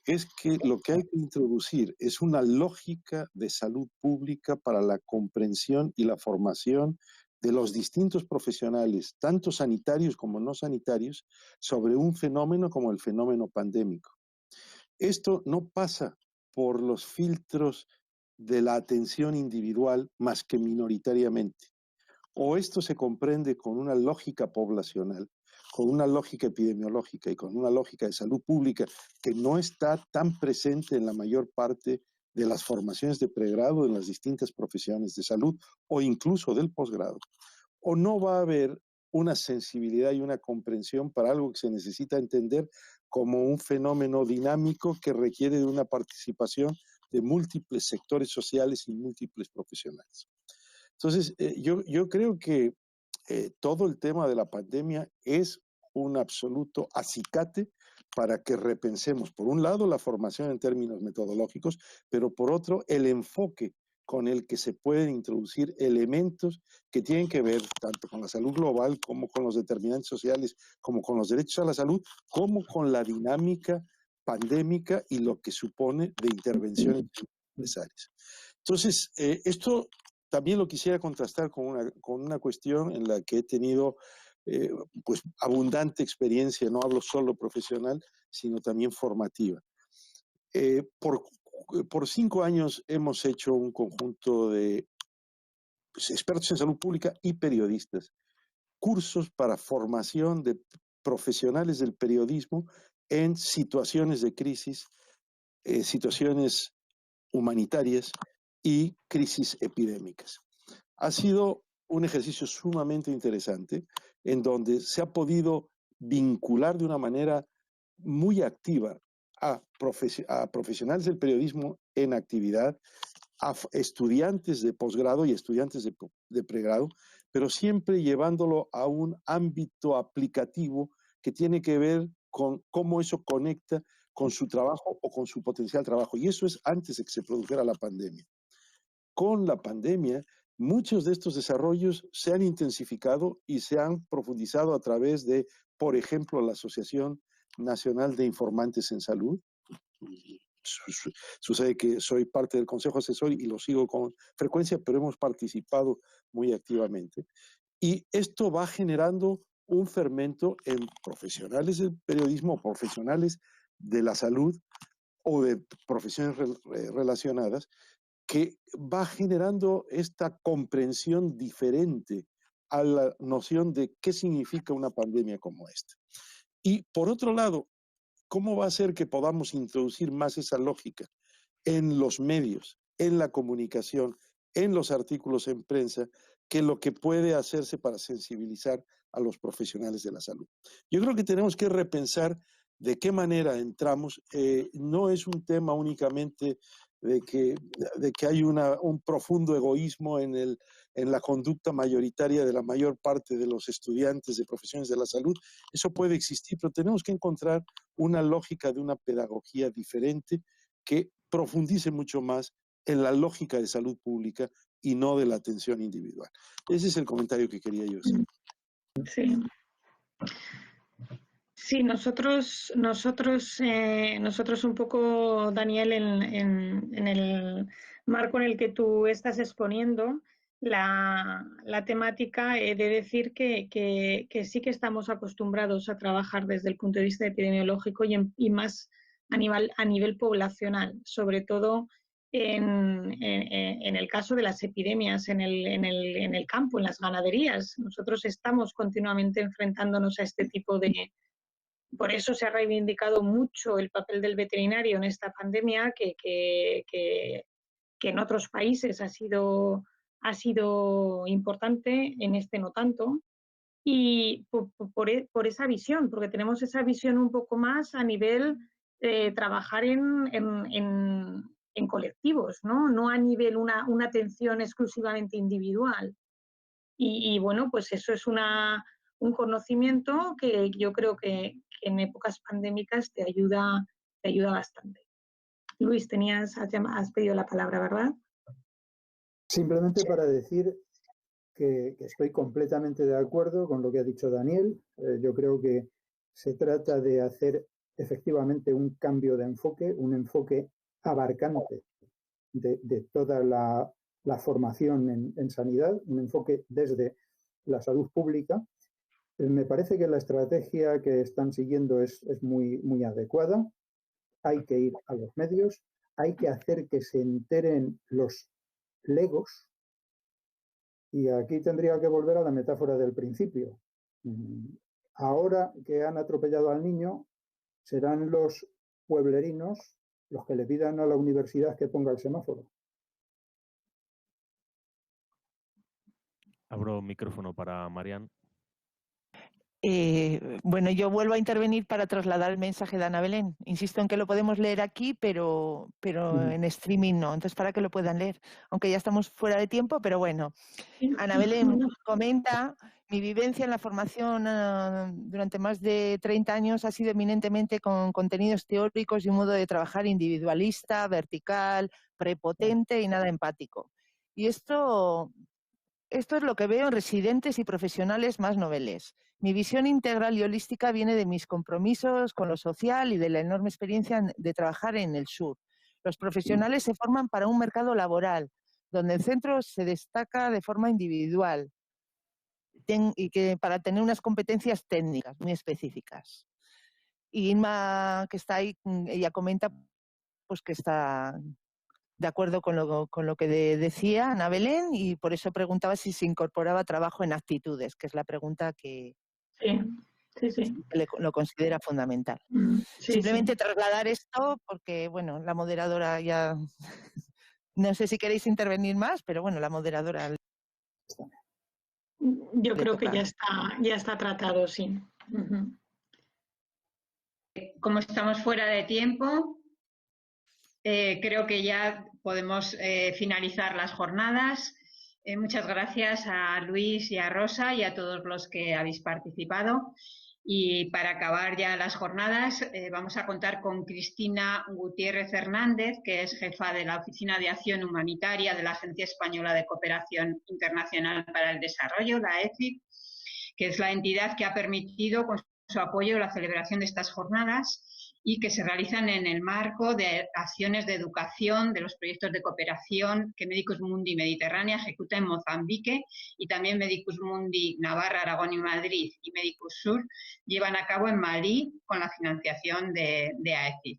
es que lo que hay que introducir es una lógica de salud pública para la comprensión y la formación de los distintos profesionales, tanto sanitarios como no sanitarios, sobre un fenómeno como el fenómeno pandémico. Esto no pasa por los filtros de la atención individual más que minoritariamente. O esto se comprende con una lógica poblacional, con una lógica epidemiológica y con una lógica de salud pública que no está tan presente en la mayor parte de las formaciones de pregrado en las distintas profesiones de salud o incluso del posgrado. O no va a haber una sensibilidad y una comprensión para algo que se necesita entender como un fenómeno dinámico que requiere de una participación de múltiples sectores sociales y múltiples profesionales. Entonces, yo creo que todo el tema de la pandemia es un absoluto acicate para que repensemos, por un lado, la formación en términos metodológicos, pero por otro, el enfoque con el que se pueden introducir elementos que tienen que ver tanto con la salud global como con los determinantes sociales, como con los derechos a la salud, como con la dinámica pandémica y lo que supone de intervenciones necesarias. Entonces, esto también lo quisiera contrastar con una cuestión en la que he tenido pues abundante experiencia, no hablo solo profesional, sino también formativa. Por 5 años hemos hecho un conjunto de pues, expertos en salud pública y periodistas, cursos para formación de profesionales del periodismo en situaciones de crisis, situaciones humanitarias y crisis epidémicas. Ha sido un ejercicio sumamente interesante en donde se ha podido vincular de una manera muy activa a profesionales del periodismo en actividad, a estudiantes de posgrado y estudiantes de pregrado, pero siempre llevándolo a un ámbito aplicativo que tiene que ver con cómo eso conecta con su trabajo o con su potencial trabajo. Y eso es antes de que se produjera la pandemia. Con la pandemia, muchos de estos desarrollos se han intensificado y se han profundizado a través de, por ejemplo, la Asociación Nacional de Informantes en Salud, sucede que soy parte del Consejo Asesor y lo sigo con frecuencia, pero hemos participado muy activamente. Y esto va generando un fermento en profesionales del periodismo, profesionales de la salud o de profesiones relacionadas, que va generando esta comprensión diferente a la noción de qué significa una pandemia como esta. Y por otro lado, ¿cómo va a ser que podamos introducir más esa lógica en los medios, en la comunicación, en los artículos en prensa, que lo que puede hacerse para sensibilizar a los profesionales de la salud? Yo creo que tenemos que repensar de qué manera entramos. No es un tema únicamente de que hay un profundo egoísmo en la conducta mayoritaria de la mayor parte de los estudiantes de profesiones de la salud. Eso puede existir, pero tenemos que encontrar una lógica de una pedagogía diferente que profundice mucho más en la lógica de salud pública y no de la atención individual. Ese es el comentario que quería yo hacer. Sí. Sí, nosotros un poco, Daniel, en el marco en el que tú estás exponiendo la temática, he de decir que sí que estamos acostumbrados a trabajar desde el punto de vista epidemiológico y más a nivel poblacional, sobre todo en el caso de las epidemias en el campo, en las ganaderías. Nosotros estamos continuamente enfrentándonos a este tipo de... Por eso se ha reivindicado mucho el papel del veterinario en esta pandemia, que en otros países ha sido importante, en este no tanto, y por esa visión, porque tenemos esa visión un poco más a nivel de trabajar en colectivos, ¿no? A nivel una atención exclusivamente individual. Y bueno, pues eso es un conocimiento que yo creo que en épocas pandémicas te ayuda bastante. Luis, has pedido la palabra, ¿verdad? Simplemente para decir que estoy completamente de acuerdo con lo que ha dicho Daniel. Yo creo que se trata de hacer efectivamente un cambio de enfoque, un enfoque abarcante de toda la formación en sanidad, un enfoque desde la salud pública. Me parece que la estrategia que están siguiendo es muy, muy adecuada. Hay que ir a los medios, hay que hacer que se enteren los legos. Y aquí tendría que volver a la metáfora del principio. Ahora que han atropellado al niño, serán los pueblerinos los que le pidan a la universidad que ponga el semáforo. Abro micrófono para Marian. Bueno, yo vuelvo a intervenir para trasladar el mensaje de Ana Belén. Insisto en que lo podemos leer aquí, pero en streaming no. Entonces, para que lo puedan leer, aunque ya estamos fuera de tiempo, pero bueno. Ana Belén comenta: mi vivencia en la formación durante más de 30 años ha sido eminentemente con contenidos teóricos y un modo de trabajar individualista, vertical, prepotente y nada empático. Y esto es lo que veo en residentes y profesionales más noveles. Mi visión integral y holística viene de mis compromisos con lo social y de la enorme experiencia de trabajar en el sur. Los profesionales se forman para un mercado laboral, donde el centro se destaca de forma individual y que para tener unas competencias técnicas muy específicas. Y Inma, que está ahí, ella comenta pues que está de acuerdo con lo que decía Ana Belén, y por eso preguntaba si se incorporaba trabajo en actitudes, que es la pregunta que lo considera fundamental. Simplemente trasladar esto porque, bueno, la moderadora ya... No sé si queréis intervenir más, pero bueno, la moderadora... Yo creo que ya está tratado, sí. Como estamos fuera de tiempo, creo que ya podemos finalizar las jornadas. Muchas gracias a Luis y a Rosa y a todos los que habéis participado. Y para acabar ya las jornadas, vamos a contar con Cristina Gutiérrez Hernández, que es jefa de la Oficina de Acción Humanitaria de la Agencia Española de Cooperación Internacional para el Desarrollo, la ECID, que es la entidad que ha permitido con su apoyo la celebración de estas jornadas. y que se realizan en el marco de acciones de educación de los proyectos de cooperación que Medicus Mundi Mediterránea ejecuta en Mozambique y también Medicus Mundi Navarra, Aragón y Madrid y Medicus Sur llevan a cabo en Malí con la financiación de AECID.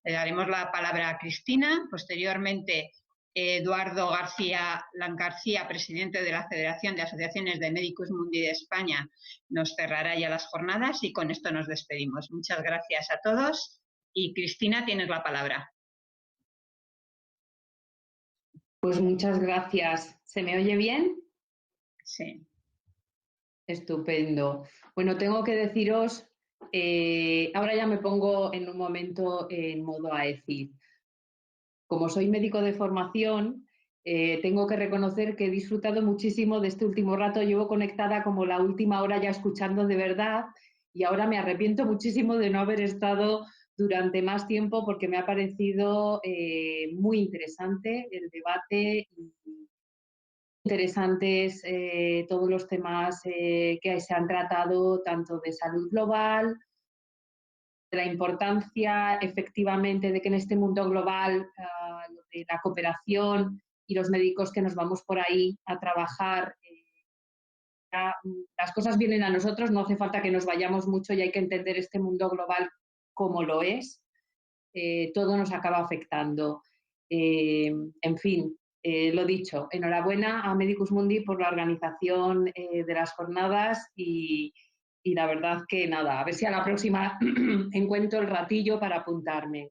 Le daremos la palabra a Cristina, posteriormente Eduardo García Langarcía, presidente de la Federación de Asociaciones de Medicus Mundi de España, nos cerrará ya las jornadas y con esto nos despedimos. Muchas gracias a todos y Cristina, tienes la palabra. Pues muchas gracias. ¿Se me oye bien? Sí. Estupendo. Bueno, tengo que deciros, ahora ya me pongo en un momento en modo AECID. Como soy médico de formación, tengo que reconocer que he disfrutado muchísimo de este último rato. Llevo conectada como la última hora ya escuchando de verdad y ahora me arrepiento muchísimo de no haber estado durante más tiempo porque me ha parecido muy interesante el debate y interesantes todos los temas que se han tratado, tanto de salud global, de la importancia efectivamente de que en este mundo global de la cooperación y los médicos que nos vamos por ahí a trabajar, las cosas vienen a nosotros, no hace falta que nos vayamos mucho y hay que entender este mundo global como lo es, todo nos acaba afectando. En fin, lo dicho, enhorabuena a Medicus Mundi por la organización de las jornadas y la verdad que nada, a ver si a la próxima encuentro el ratillo para apuntarme.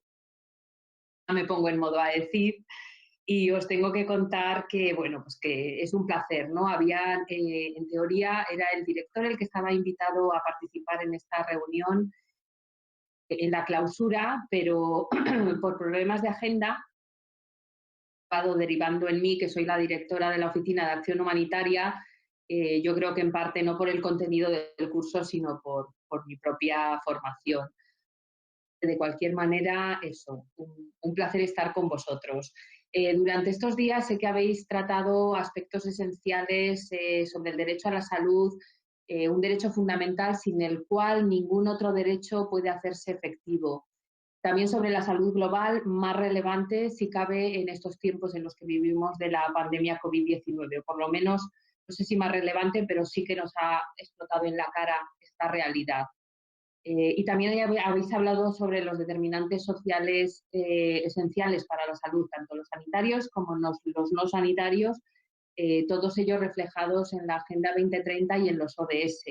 Me pongo en modo AECID y os tengo que contar que, bueno, pues que es un placer, ¿no? Había, en teoría, era el director el que estaba invitado a participar en esta reunión, en la clausura, pero por problemas de agenda, derivando en mí, que soy la directora de la Oficina de Acción Humanitaria, yo creo que en parte no por el contenido del curso, sino por mi propia formación. De cualquier manera, eso, un placer estar con vosotros. Durante estos días sé que habéis tratado aspectos esenciales sobre el derecho a la salud, un derecho fundamental sin el cual ningún otro derecho puede hacerse efectivo. También sobre la salud global, más relevante si cabe en estos tiempos en los que vivimos de la pandemia COVID-19, o por lo menos, no sé si más relevante, pero sí que nos ha explotado en la cara esta realidad. Y también habéis hablado sobre los determinantes sociales esenciales para la salud, tanto los sanitarios como los no sanitarios, todos ellos reflejados en la Agenda 2030 y en los ODS.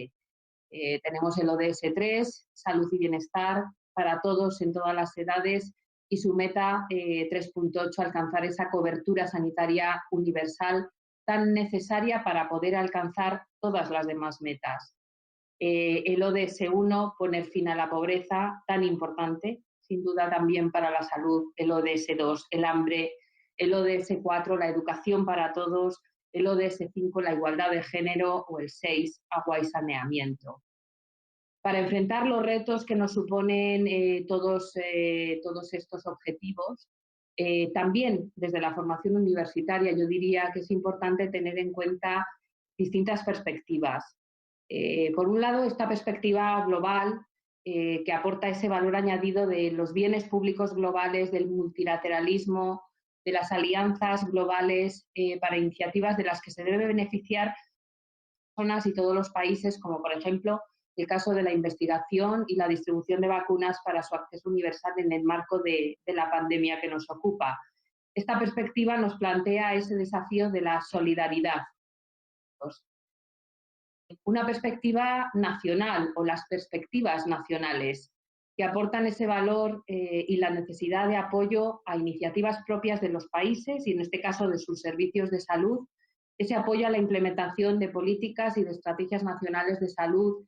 Tenemos el ODS 3, Salud y Bienestar para todos en todas las edades, y su meta 3.8, alcanzar esa cobertura sanitaria universal tan necesaria para poder alcanzar todas las demás metas. El ODS 1, poner fin a la pobreza, tan importante, sin duda también para la salud. El ODS 2, el hambre. El ODS 4, la educación para todos. El ODS 5, la igualdad de género. O el 6, agua y saneamiento. Para enfrentar los retos que nos suponen todos estos objetivos, también desde la formación universitaria yo diría que es importante tener en cuenta distintas perspectivas. Por un lado, esta perspectiva global que aporta ese valor añadido de los bienes públicos globales, del multilateralismo, de las alianzas globales para iniciativas de las que se debe beneficiar personas y todos los países, como por ejemplo el caso de la investigación y la distribución de vacunas para su acceso universal en el marco de la pandemia que nos ocupa. Esta perspectiva nos plantea ese desafío de la solidaridad. Una perspectiva nacional o las perspectivas nacionales que aportan ese valor y la necesidad de apoyo a iniciativas propias de los países y en este caso de sus servicios de salud, ese apoyo a la implementación de políticas y de estrategias nacionales de salud,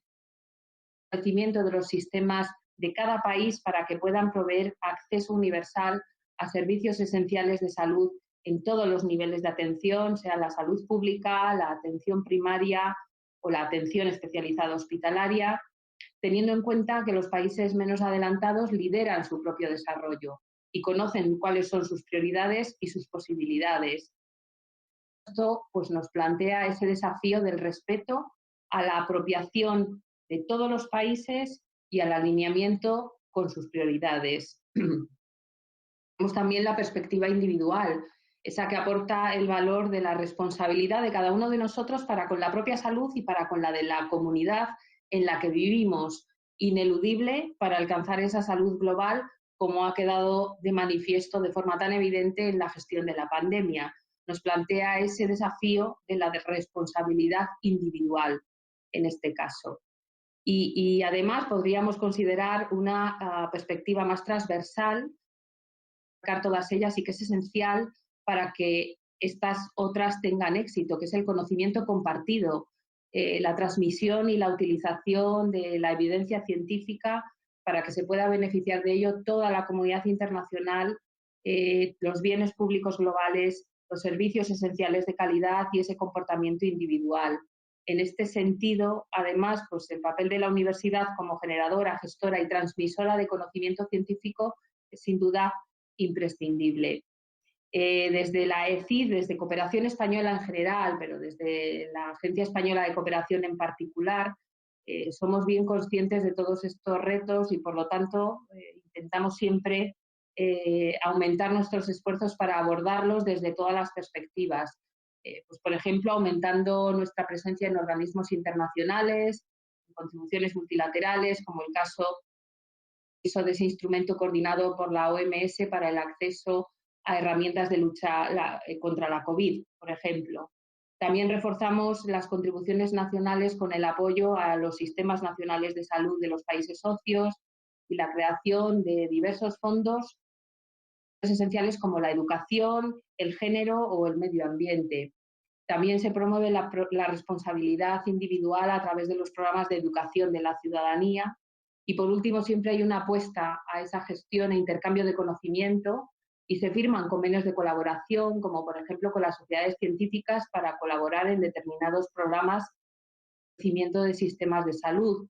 el crecimiento de los sistemas de cada país para que puedan proveer acceso universal a servicios esenciales de salud en todos los niveles de atención, sea la salud pública, la atención primaria o la atención especializada hospitalaria, teniendo en cuenta que los países menos adelantados lideran su propio desarrollo y conocen cuáles son sus prioridades y sus posibilidades. Esto pues, nos plantea ese desafío del respeto a la apropiación de todos los países y al alineamiento con sus prioridades. Tenemos también la perspectiva individual, esa que aporta el valor de la responsabilidad de cada uno de nosotros para con la propia salud y para con la de la comunidad en la que vivimos, ineludible para alcanzar esa salud global, como ha quedado de manifiesto de forma tan evidente en la gestión de la pandemia. Nos plantea ese desafío de la responsabilidad individual en este caso. Y además podríamos considerar una perspectiva más transversal, todas ellas, y que es esencial para que estas otras tengan éxito, que es el conocimiento compartido, la transmisión y la utilización de la evidencia científica para que se pueda beneficiar de ello toda la comunidad internacional, los bienes públicos globales, los servicios esenciales de calidad y ese comportamiento individual. En este sentido, además, pues el papel de la universidad como generadora, gestora y transmisora de conocimiento científico es sin duda imprescindible. Desde la ECID, desde Cooperación Española en general, pero desde la Agencia Española de Cooperación en particular, somos bien conscientes de todos estos retos y, por lo tanto, intentamos siempre aumentar nuestros esfuerzos para abordarlos desde todas las perspectivas. Pues, por ejemplo, aumentando nuestra presencia en organismos internacionales, en contribuciones multilaterales, como el caso de ese instrumento coordinado por la OMS para el acceso a herramientas de lucha contra la COVID, por ejemplo. También reforzamos las contribuciones nacionales con el apoyo a los sistemas nacionales de salud de los países socios y la creación de diversos fondos esenciales como la educación, el género o el medio ambiente. También se promueve la responsabilidad individual a través de los programas de educación de la ciudadanía. Y por último, siempre hay una apuesta a esa gestión e intercambio de conocimiento y se firman convenios de colaboración, como por ejemplo con las sociedades científicas para colaborar en determinados programas de conocimiento de sistemas de salud,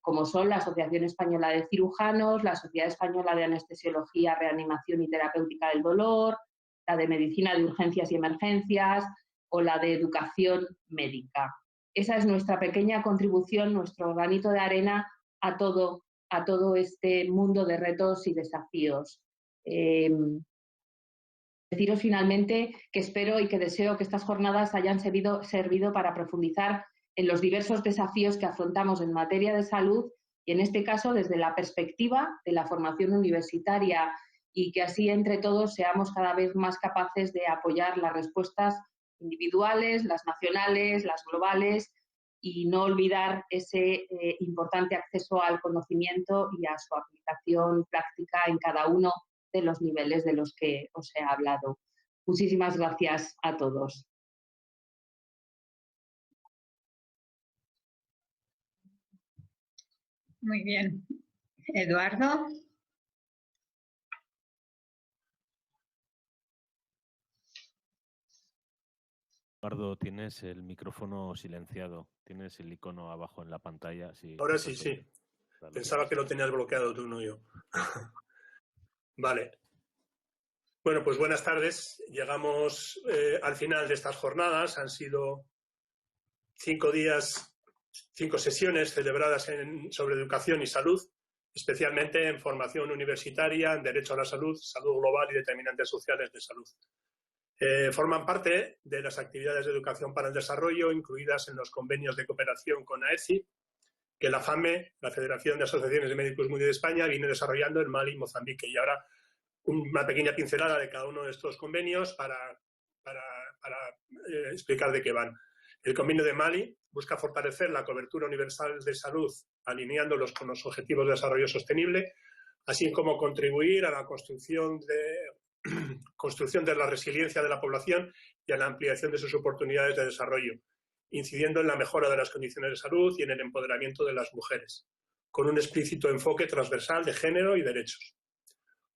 como son la Asociación Española de Cirujanos, la Sociedad Española de Anestesiología, Reanimación y Terapéutica del Dolor, la de Medicina de Urgencias y Emergencias o la de Educación Médica. Esa es nuestra pequeña contribución, nuestro granito de arena a todo este mundo de retos y desafíos. Deciros finalmente que espero y que deseo que estas jornadas hayan servido para profundizar en los diversos desafíos que afrontamos en materia de salud y, en este caso, desde la perspectiva de la formación universitaria, y que así entre todos seamos cada vez más capaces de apoyar las respuestas individuales, las nacionales, las globales, y no olvidar ese importante acceso al conocimiento y a su aplicación práctica en cada uno de los niveles de los que os he hablado. Muchísimas gracias a todos. Muy bien. Eduardo. Eduardo, tienes el micrófono silenciado. Tienes el icono abajo en la pantalla. Sí, ahora sí, sí. Pensaba que lo tenías bloqueado tú, no yo. Vale. Bueno, pues buenas tardes. Llegamos al final de estas jornadas. Han sido 5 días, 5 sesiones celebradas sobre educación y salud, especialmente en formación universitaria, en derecho a la salud, salud global y determinantes sociales de salud. Forman parte de las actividades de educación para el desarrollo incluidas en los convenios de cooperación con AECI, que la FAME, la Federación de Asociaciones de Médicos Mundial de España, viene desarrollando en Mali y Mozambique. Y ahora una pequeña pincelada de cada uno de estos convenios para explicar de qué van. El convenio de Mali busca fortalecer la cobertura universal de salud, alineándolos con los Objetivos de Desarrollo Sostenible, así como contribuir a la construcción de la resiliencia de la población y a la ampliación de sus oportunidades de desarrollo, incidiendo en la mejora de las condiciones de salud y en el empoderamiento de las mujeres, con un explícito enfoque transversal de género y derechos.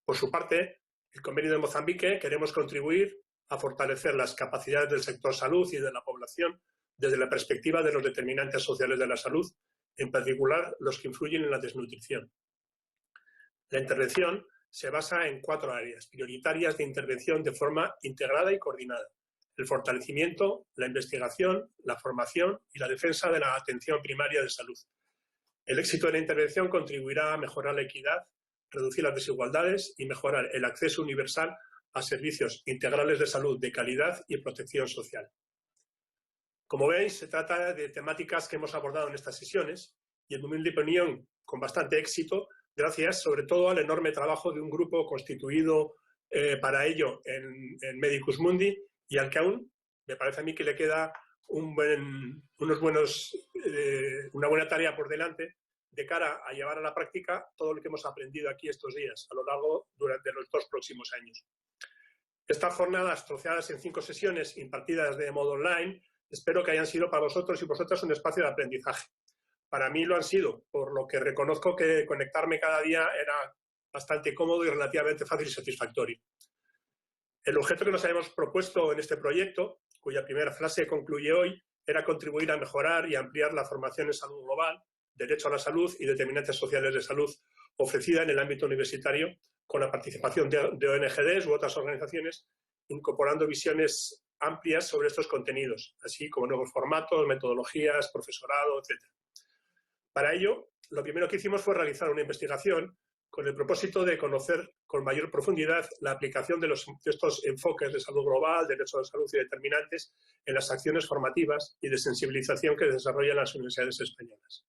Por su parte, el Convenio de Mozambique queremos contribuir a fortalecer las capacidades del sector salud y de la población desde la perspectiva de los determinantes sociales de la salud, en particular los que influyen en la desnutrición. La intervención se basa en 4 áreas prioritarias de intervención de forma integrada y coordinada: el fortalecimiento, la investigación, la formación y la defensa de la atención primaria de salud. El éxito de la intervención contribuirá a mejorar la equidad, reducir las desigualdades y mejorar el acceso universal a servicios integrales de salud de calidad y protección social. Como veis, se trata de temáticas que hemos abordado en estas sesiones y en mi humilde opinión con bastante éxito, gracias sobre todo al enorme trabajo de un grupo constituido para ello en Medicus Mundi y al que aún me parece a mí que le queda una buena tarea por delante de cara a llevar a la práctica todo lo que hemos aprendido aquí estos días a lo largo durante los 2 próximos años. Estas jornadas troceadas en 5 sesiones impartidas de modo online espero que hayan sido para vosotros y vosotras un espacio de aprendizaje. Para mí lo han sido, por lo que reconozco que conectarme cada día era bastante cómodo y relativamente fácil y satisfactorio. El objeto que nos habíamos propuesto en este proyecto, cuya primera fase concluye hoy, era contribuir a mejorar y ampliar la formación en salud global, derecho a la salud y determinantes sociales de salud ofrecida en el ámbito universitario con la participación de ONGs u otras organizaciones, incorporando visiones amplias sobre estos contenidos, así como nuevos formatos, metodologías, profesorado, etc. Para ello, lo primero que hicimos fue realizar una investigación con el propósito de conocer con mayor profundidad la aplicación de estos enfoques de salud global, derecho a la salud y determinantes en las acciones formativas y de sensibilización que desarrollan las universidades españolas.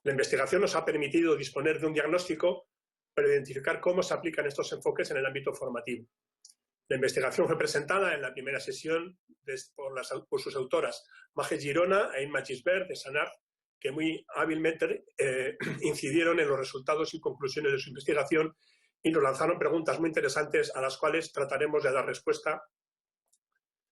La investigación nos ha permitido disponer de un diagnóstico para identificar cómo se aplican estos enfoques en el ámbito formativo. La investigación fue presentada en la primera sesión por sus autoras, Maje Girona e Inma Gisbert de Sanar, que muy hábilmente incidieron en los resultados y conclusiones de su investigación y nos lanzaron preguntas muy interesantes a las cuales trataremos de dar respuesta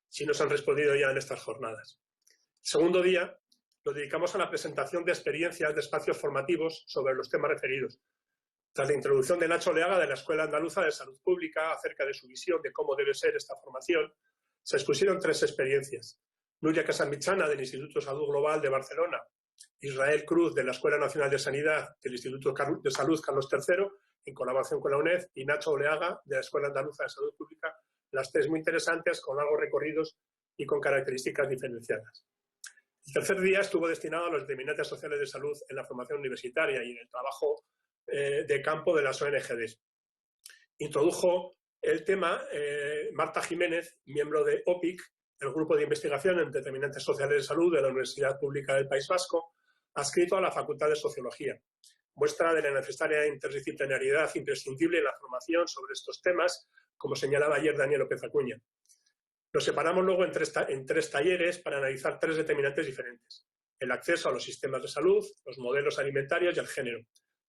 si nos han respondido ya en estas jornadas. El segundo día lo dedicamos a la presentación de experiencias de espacios formativos sobre los temas referidos. Tras la introducción de Nacho Oleaga de la Escuela Andaluza de Salud Pública acerca de su visión de cómo debe ser esta formación, se expusieron 3 experiencias. Nuria Casamitjana del Instituto de Salud Global de Barcelona, Israel Cruz de la Escuela Nacional de Sanidad del Instituto de Salud Carlos III, en colaboración con la UNED, y Nacho Oleaga de la Escuela Andaluza de Salud Pública, las 3 muy interesantes, con largos recorridos y con características diferenciadas. El tercer día estuvo destinado a los determinantes sociales de salud en la formación universitaria y en el trabajo de campo de las ONGs. Introdujo el tema Marta Jiménez, miembro de OPIC, el Grupo de Investigación en Determinantes Sociales de Salud de la Universidad Pública del País Vasco, adscrito a la Facultad de Sociología. Muestra de la necesaria interdisciplinariedad imprescindible en la formación sobre estos temas, como señalaba ayer Daniel López Acuña. Los separamos luego en tres talleres para analizar 3 determinantes diferentes: el acceso a los sistemas de salud, los modelos alimentarios y el género.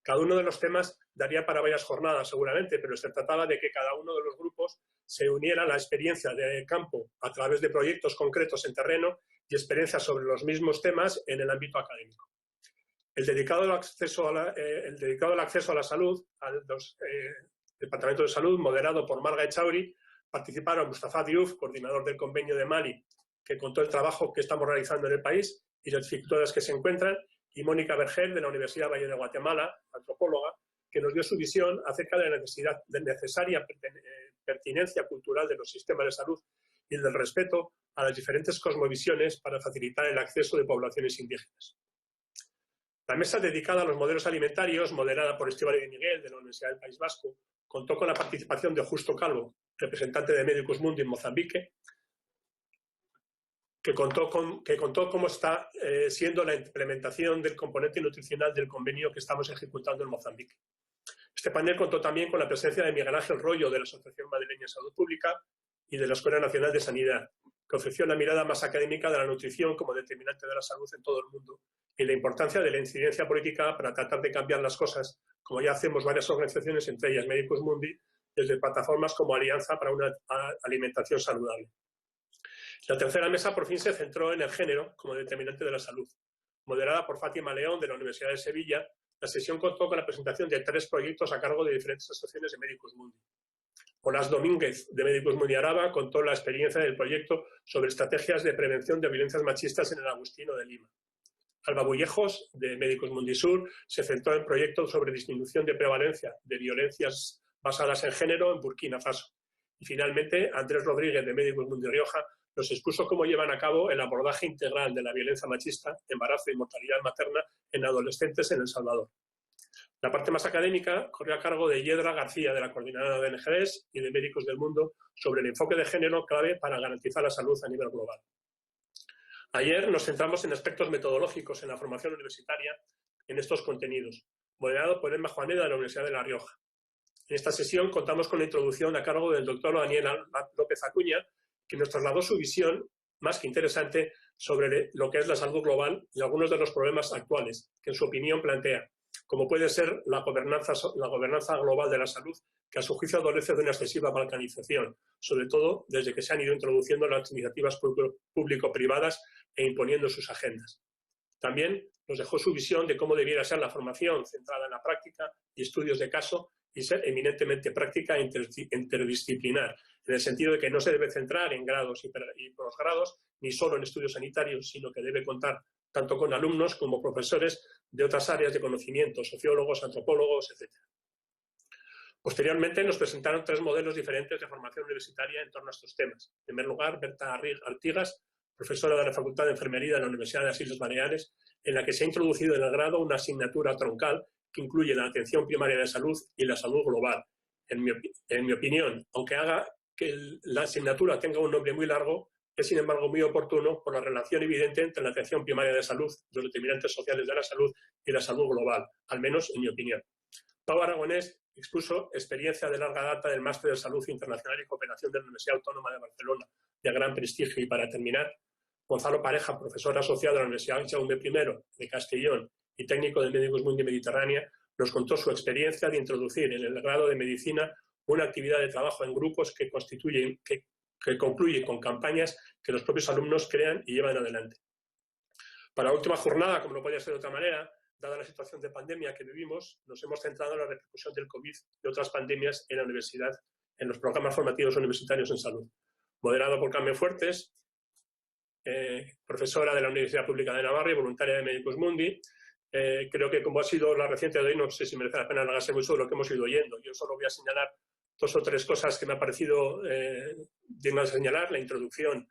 Cada uno de los temas daría para varias jornadas seguramente, pero se trataba de que cada uno de los grupos se uniera a la experiencia de campo a través de proyectos concretos en terreno y experiencias sobre los mismos temas en el ámbito académico. El dedicado al acceso a la salud, al Departamento de Salud, moderado por Marga Echauri, participaron Mustafa Diouf, coordinador del convenio de Mali, que contó el trabajo que estamos realizando en el país y las dificultades que se encuentran, y Mónica Vergel, de la Universidad Valle de Guatemala, antropóloga, que nos dio su visión acerca de la necesaria pertinencia cultural de los sistemas de salud y del respeto a las diferentes cosmovisiones para facilitar el acceso de poblaciones indígenas. La mesa dedicada a los modelos alimentarios, moderada por Estíbaliz de Miguel, de la Universidad del País Vasco, contó con la participación de Justo Calvo, representante de Medicus Mundi en Mozambique, que contó cómo está siendo la implementación del componente nutricional del convenio que estamos ejecutando en Mozambique. Este panel contó también con la presencia de Miguel Ángel Rollo, de la Asociación Madrileña de Salud Pública y de la Escuela Nacional de Sanidad, que ofreció una mirada más académica de la nutrición como determinante de la salud en todo el mundo y la importancia de la incidencia política para tratar de cambiar las cosas, como ya hacemos varias organizaciones, entre ellas Medicus Mundi, desde plataformas como Alianza para una Alimentación Saludable. La tercera mesa por fin se centró en el género como determinante de la salud. Moderada por Fátima León, de la Universidad de Sevilla, la sesión contó con la presentación de 3 proyectos a cargo de diferentes asociaciones de Medicus Mundi. Olás Domínguez, de Medicus Mundi Araba, contó la experiencia del proyecto sobre estrategias de prevención de violencias machistas en el Agustino de Lima. Alba Bullejos, de Medicus Mundi Sur, se centró en proyectos sobre disminución de prevalencia de violencias basadas en género en Burkina Faso. Y finalmente, Andrés Rodríguez, de Medicus Mundi Rioja, nos expuso cómo llevan a cabo el abordaje integral de la violencia machista, embarazo y mortalidad materna en adolescentes en El Salvador. La parte más académica corrió a cargo de Yedra García, de la Coordinadora de ONGs y de Médicos del Mundo, sobre el enfoque de género clave para garantizar la salud a nivel global. Ayer nos centramos en aspectos metodológicos en la formación universitaria en estos contenidos, moderado por Emma Juaneda de la Universidad de La Rioja. En esta sesión contamos con la introducción a cargo del doctor Daniel López Acuña, que nos trasladó su visión, más que interesante, sobre lo que es la salud global y algunos de los problemas actuales que, en su opinión, plantea, como puede ser la gobernanza global de la salud, que a su juicio adolece de una excesiva balcanización, sobre todo desde que se han ido introduciendo las iniciativas público-privadas e imponiendo sus agendas. También nos dejó su visión de cómo debiera ser la formación centrada en la práctica y estudios de caso y ser eminentemente práctica e interdisciplinar, en el sentido de que no se debe centrar en grados y posgrados ni solo en estudios sanitarios, sino que debe contar tanto con alumnos como profesores de otras áreas de conocimiento, sociólogos, antropólogos, etc. Posteriormente nos presentaron 3 modelos diferentes de formación universitaria en torno a estos temas. En primer lugar, Berta Artigas, profesora de la Facultad de Enfermería de la Universidad de las Islas Baleares, en la que se ha introducido en el grado una asignatura troncal que incluye la atención primaria de salud y la salud global. En mi opinión, aunque haga que la asignatura tenga un nombre muy largo, es sin embargo muy oportuno por la relación evidente entre la atención primaria de salud, los determinantes sociales de la salud y la salud global, al menos en mi opinión. Pau Aragonés expuso experiencia de larga data del Máster de Salud Internacional y Cooperación de la Universidad Autónoma de Barcelona, de gran prestigio. Y para terminar, Gonzalo Pareja, profesor asociado a la Universidad Jaume I de Castellón y técnico de Médicos Mundi Mediterránea, nos contó su experiencia de introducir en el grado de Medicina una actividad de trabajo en grupos que concluye con campañas que los propios alumnos crean y llevan adelante. Para la última jornada, como no podía ser de otra manera, dada la situación de pandemia que vivimos, nos hemos centrado en la repercusión del COVID y otras pandemias en la universidad, en los programas formativos universitarios en salud. Moderado por Carmen Fuertes, profesora de la Universidad Pública de Navarra y voluntaria de Médicos Mundi. Creo que como ha sido la reciente de hoy, no sé si merece la pena alargarse mucho de lo que hemos ido oyendo. Yo solo voy a señalar 2 o 3 cosas que me ha parecido dignas de señalar. La introducción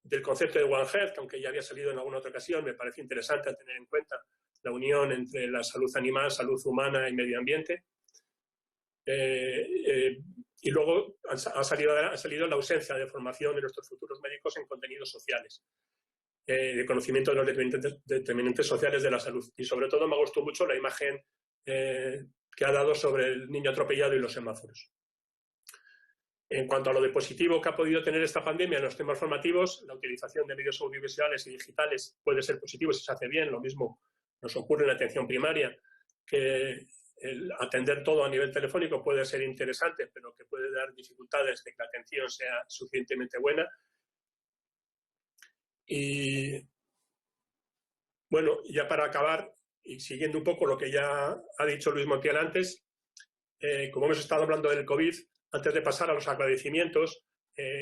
del concepto de One Health, que aunque ya había salido en alguna otra ocasión, me parece interesante a tener en cuenta la unión entre la salud animal, salud humana y medio ambiente. Y luego ha salido la ausencia de formación de nuestros futuros médicos en contenidos sociales, de conocimiento de los determinantes sociales de la salud. Y sobre todo me ha gustado mucho la imagen que ha dado sobre el niño atropellado y los semáforos. En cuanto a lo de positivo que ha podido tener esta pandemia en los temas formativos, la utilización de medios audiovisuales y digitales puede ser positivo si se hace bien. Lo mismo nos ocurre en la atención primaria, que el atender todo a nivel telefónico puede ser interesante, pero que puede dar dificultades de que la atención sea suficientemente buena. Y bueno, ya para acabar, y siguiendo un poco lo que ya ha dicho Luis Montiel antes, como hemos estado hablando del COVID, antes de pasar a los agradecimientos,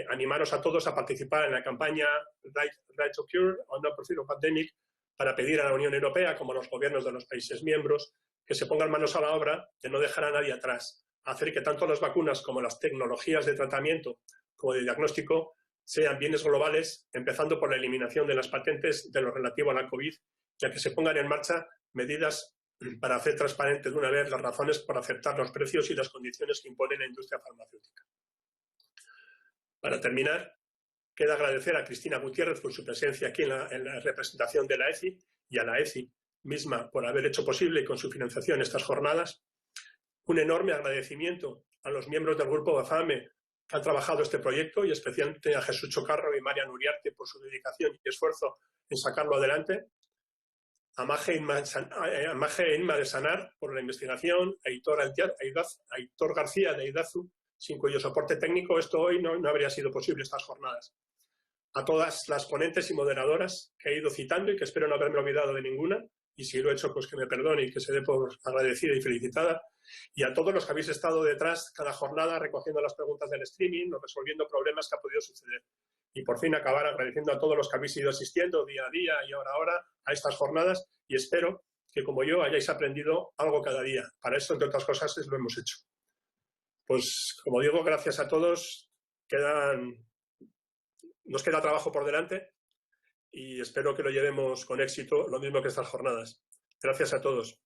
animaros a todos a participar en la campaña Right to Cure on the Profile of Pandemic, para pedir a la Unión Europea, como a los gobiernos de los países miembros, que se pongan manos a la obra de no dejar a nadie atrás, hacer que tanto las vacunas como las tecnologías de tratamiento como de diagnóstico sean bienes globales, empezando por la eliminación de las patentes de lo relativo a la COVID, ya que se pongan en marcha medidas para hacer transparente de una vez las razones por aceptar los precios y las condiciones que impone la industria farmacéutica. Para terminar, queda agradecer a Cristina Gutiérrez por su presencia aquí en la representación de la ECI y a la ECI misma por haber hecho posible con su financiación estas jornadas. Un enorme agradecimiento a los miembros del Grupo BAFAME que han trabajado este proyecto y especialmente a Jesús Chocarro y Marian Uriarte por su dedicación y esfuerzo en sacarlo adelante. A Maje e Inma de Sanar por la investigación, a Aitor García de Idazu, sin cuyo soporte técnico esto hoy no habría sido posible, estas jornadas. A todas las ponentes y moderadoras que he ido citando y que espero no haberme olvidado de ninguna, y si lo he hecho, pues que me perdone y que se dé por agradecida y felicitada. Y a todos los que habéis estado detrás cada jornada recogiendo las preguntas del streaming o resolviendo problemas que ha podido suceder. Y por fin acabar agradeciendo a todos los que habéis ido asistiendo día a día y hora a hora a estas jornadas, y espero que como yo hayáis aprendido algo cada día. Para esto, entre otras cosas, lo hemos hecho. Pues como digo, gracias a todos. Quedan nos queda trabajo por delante y espero que lo llevemos con éxito, lo mismo que estas jornadas. Gracias a todos.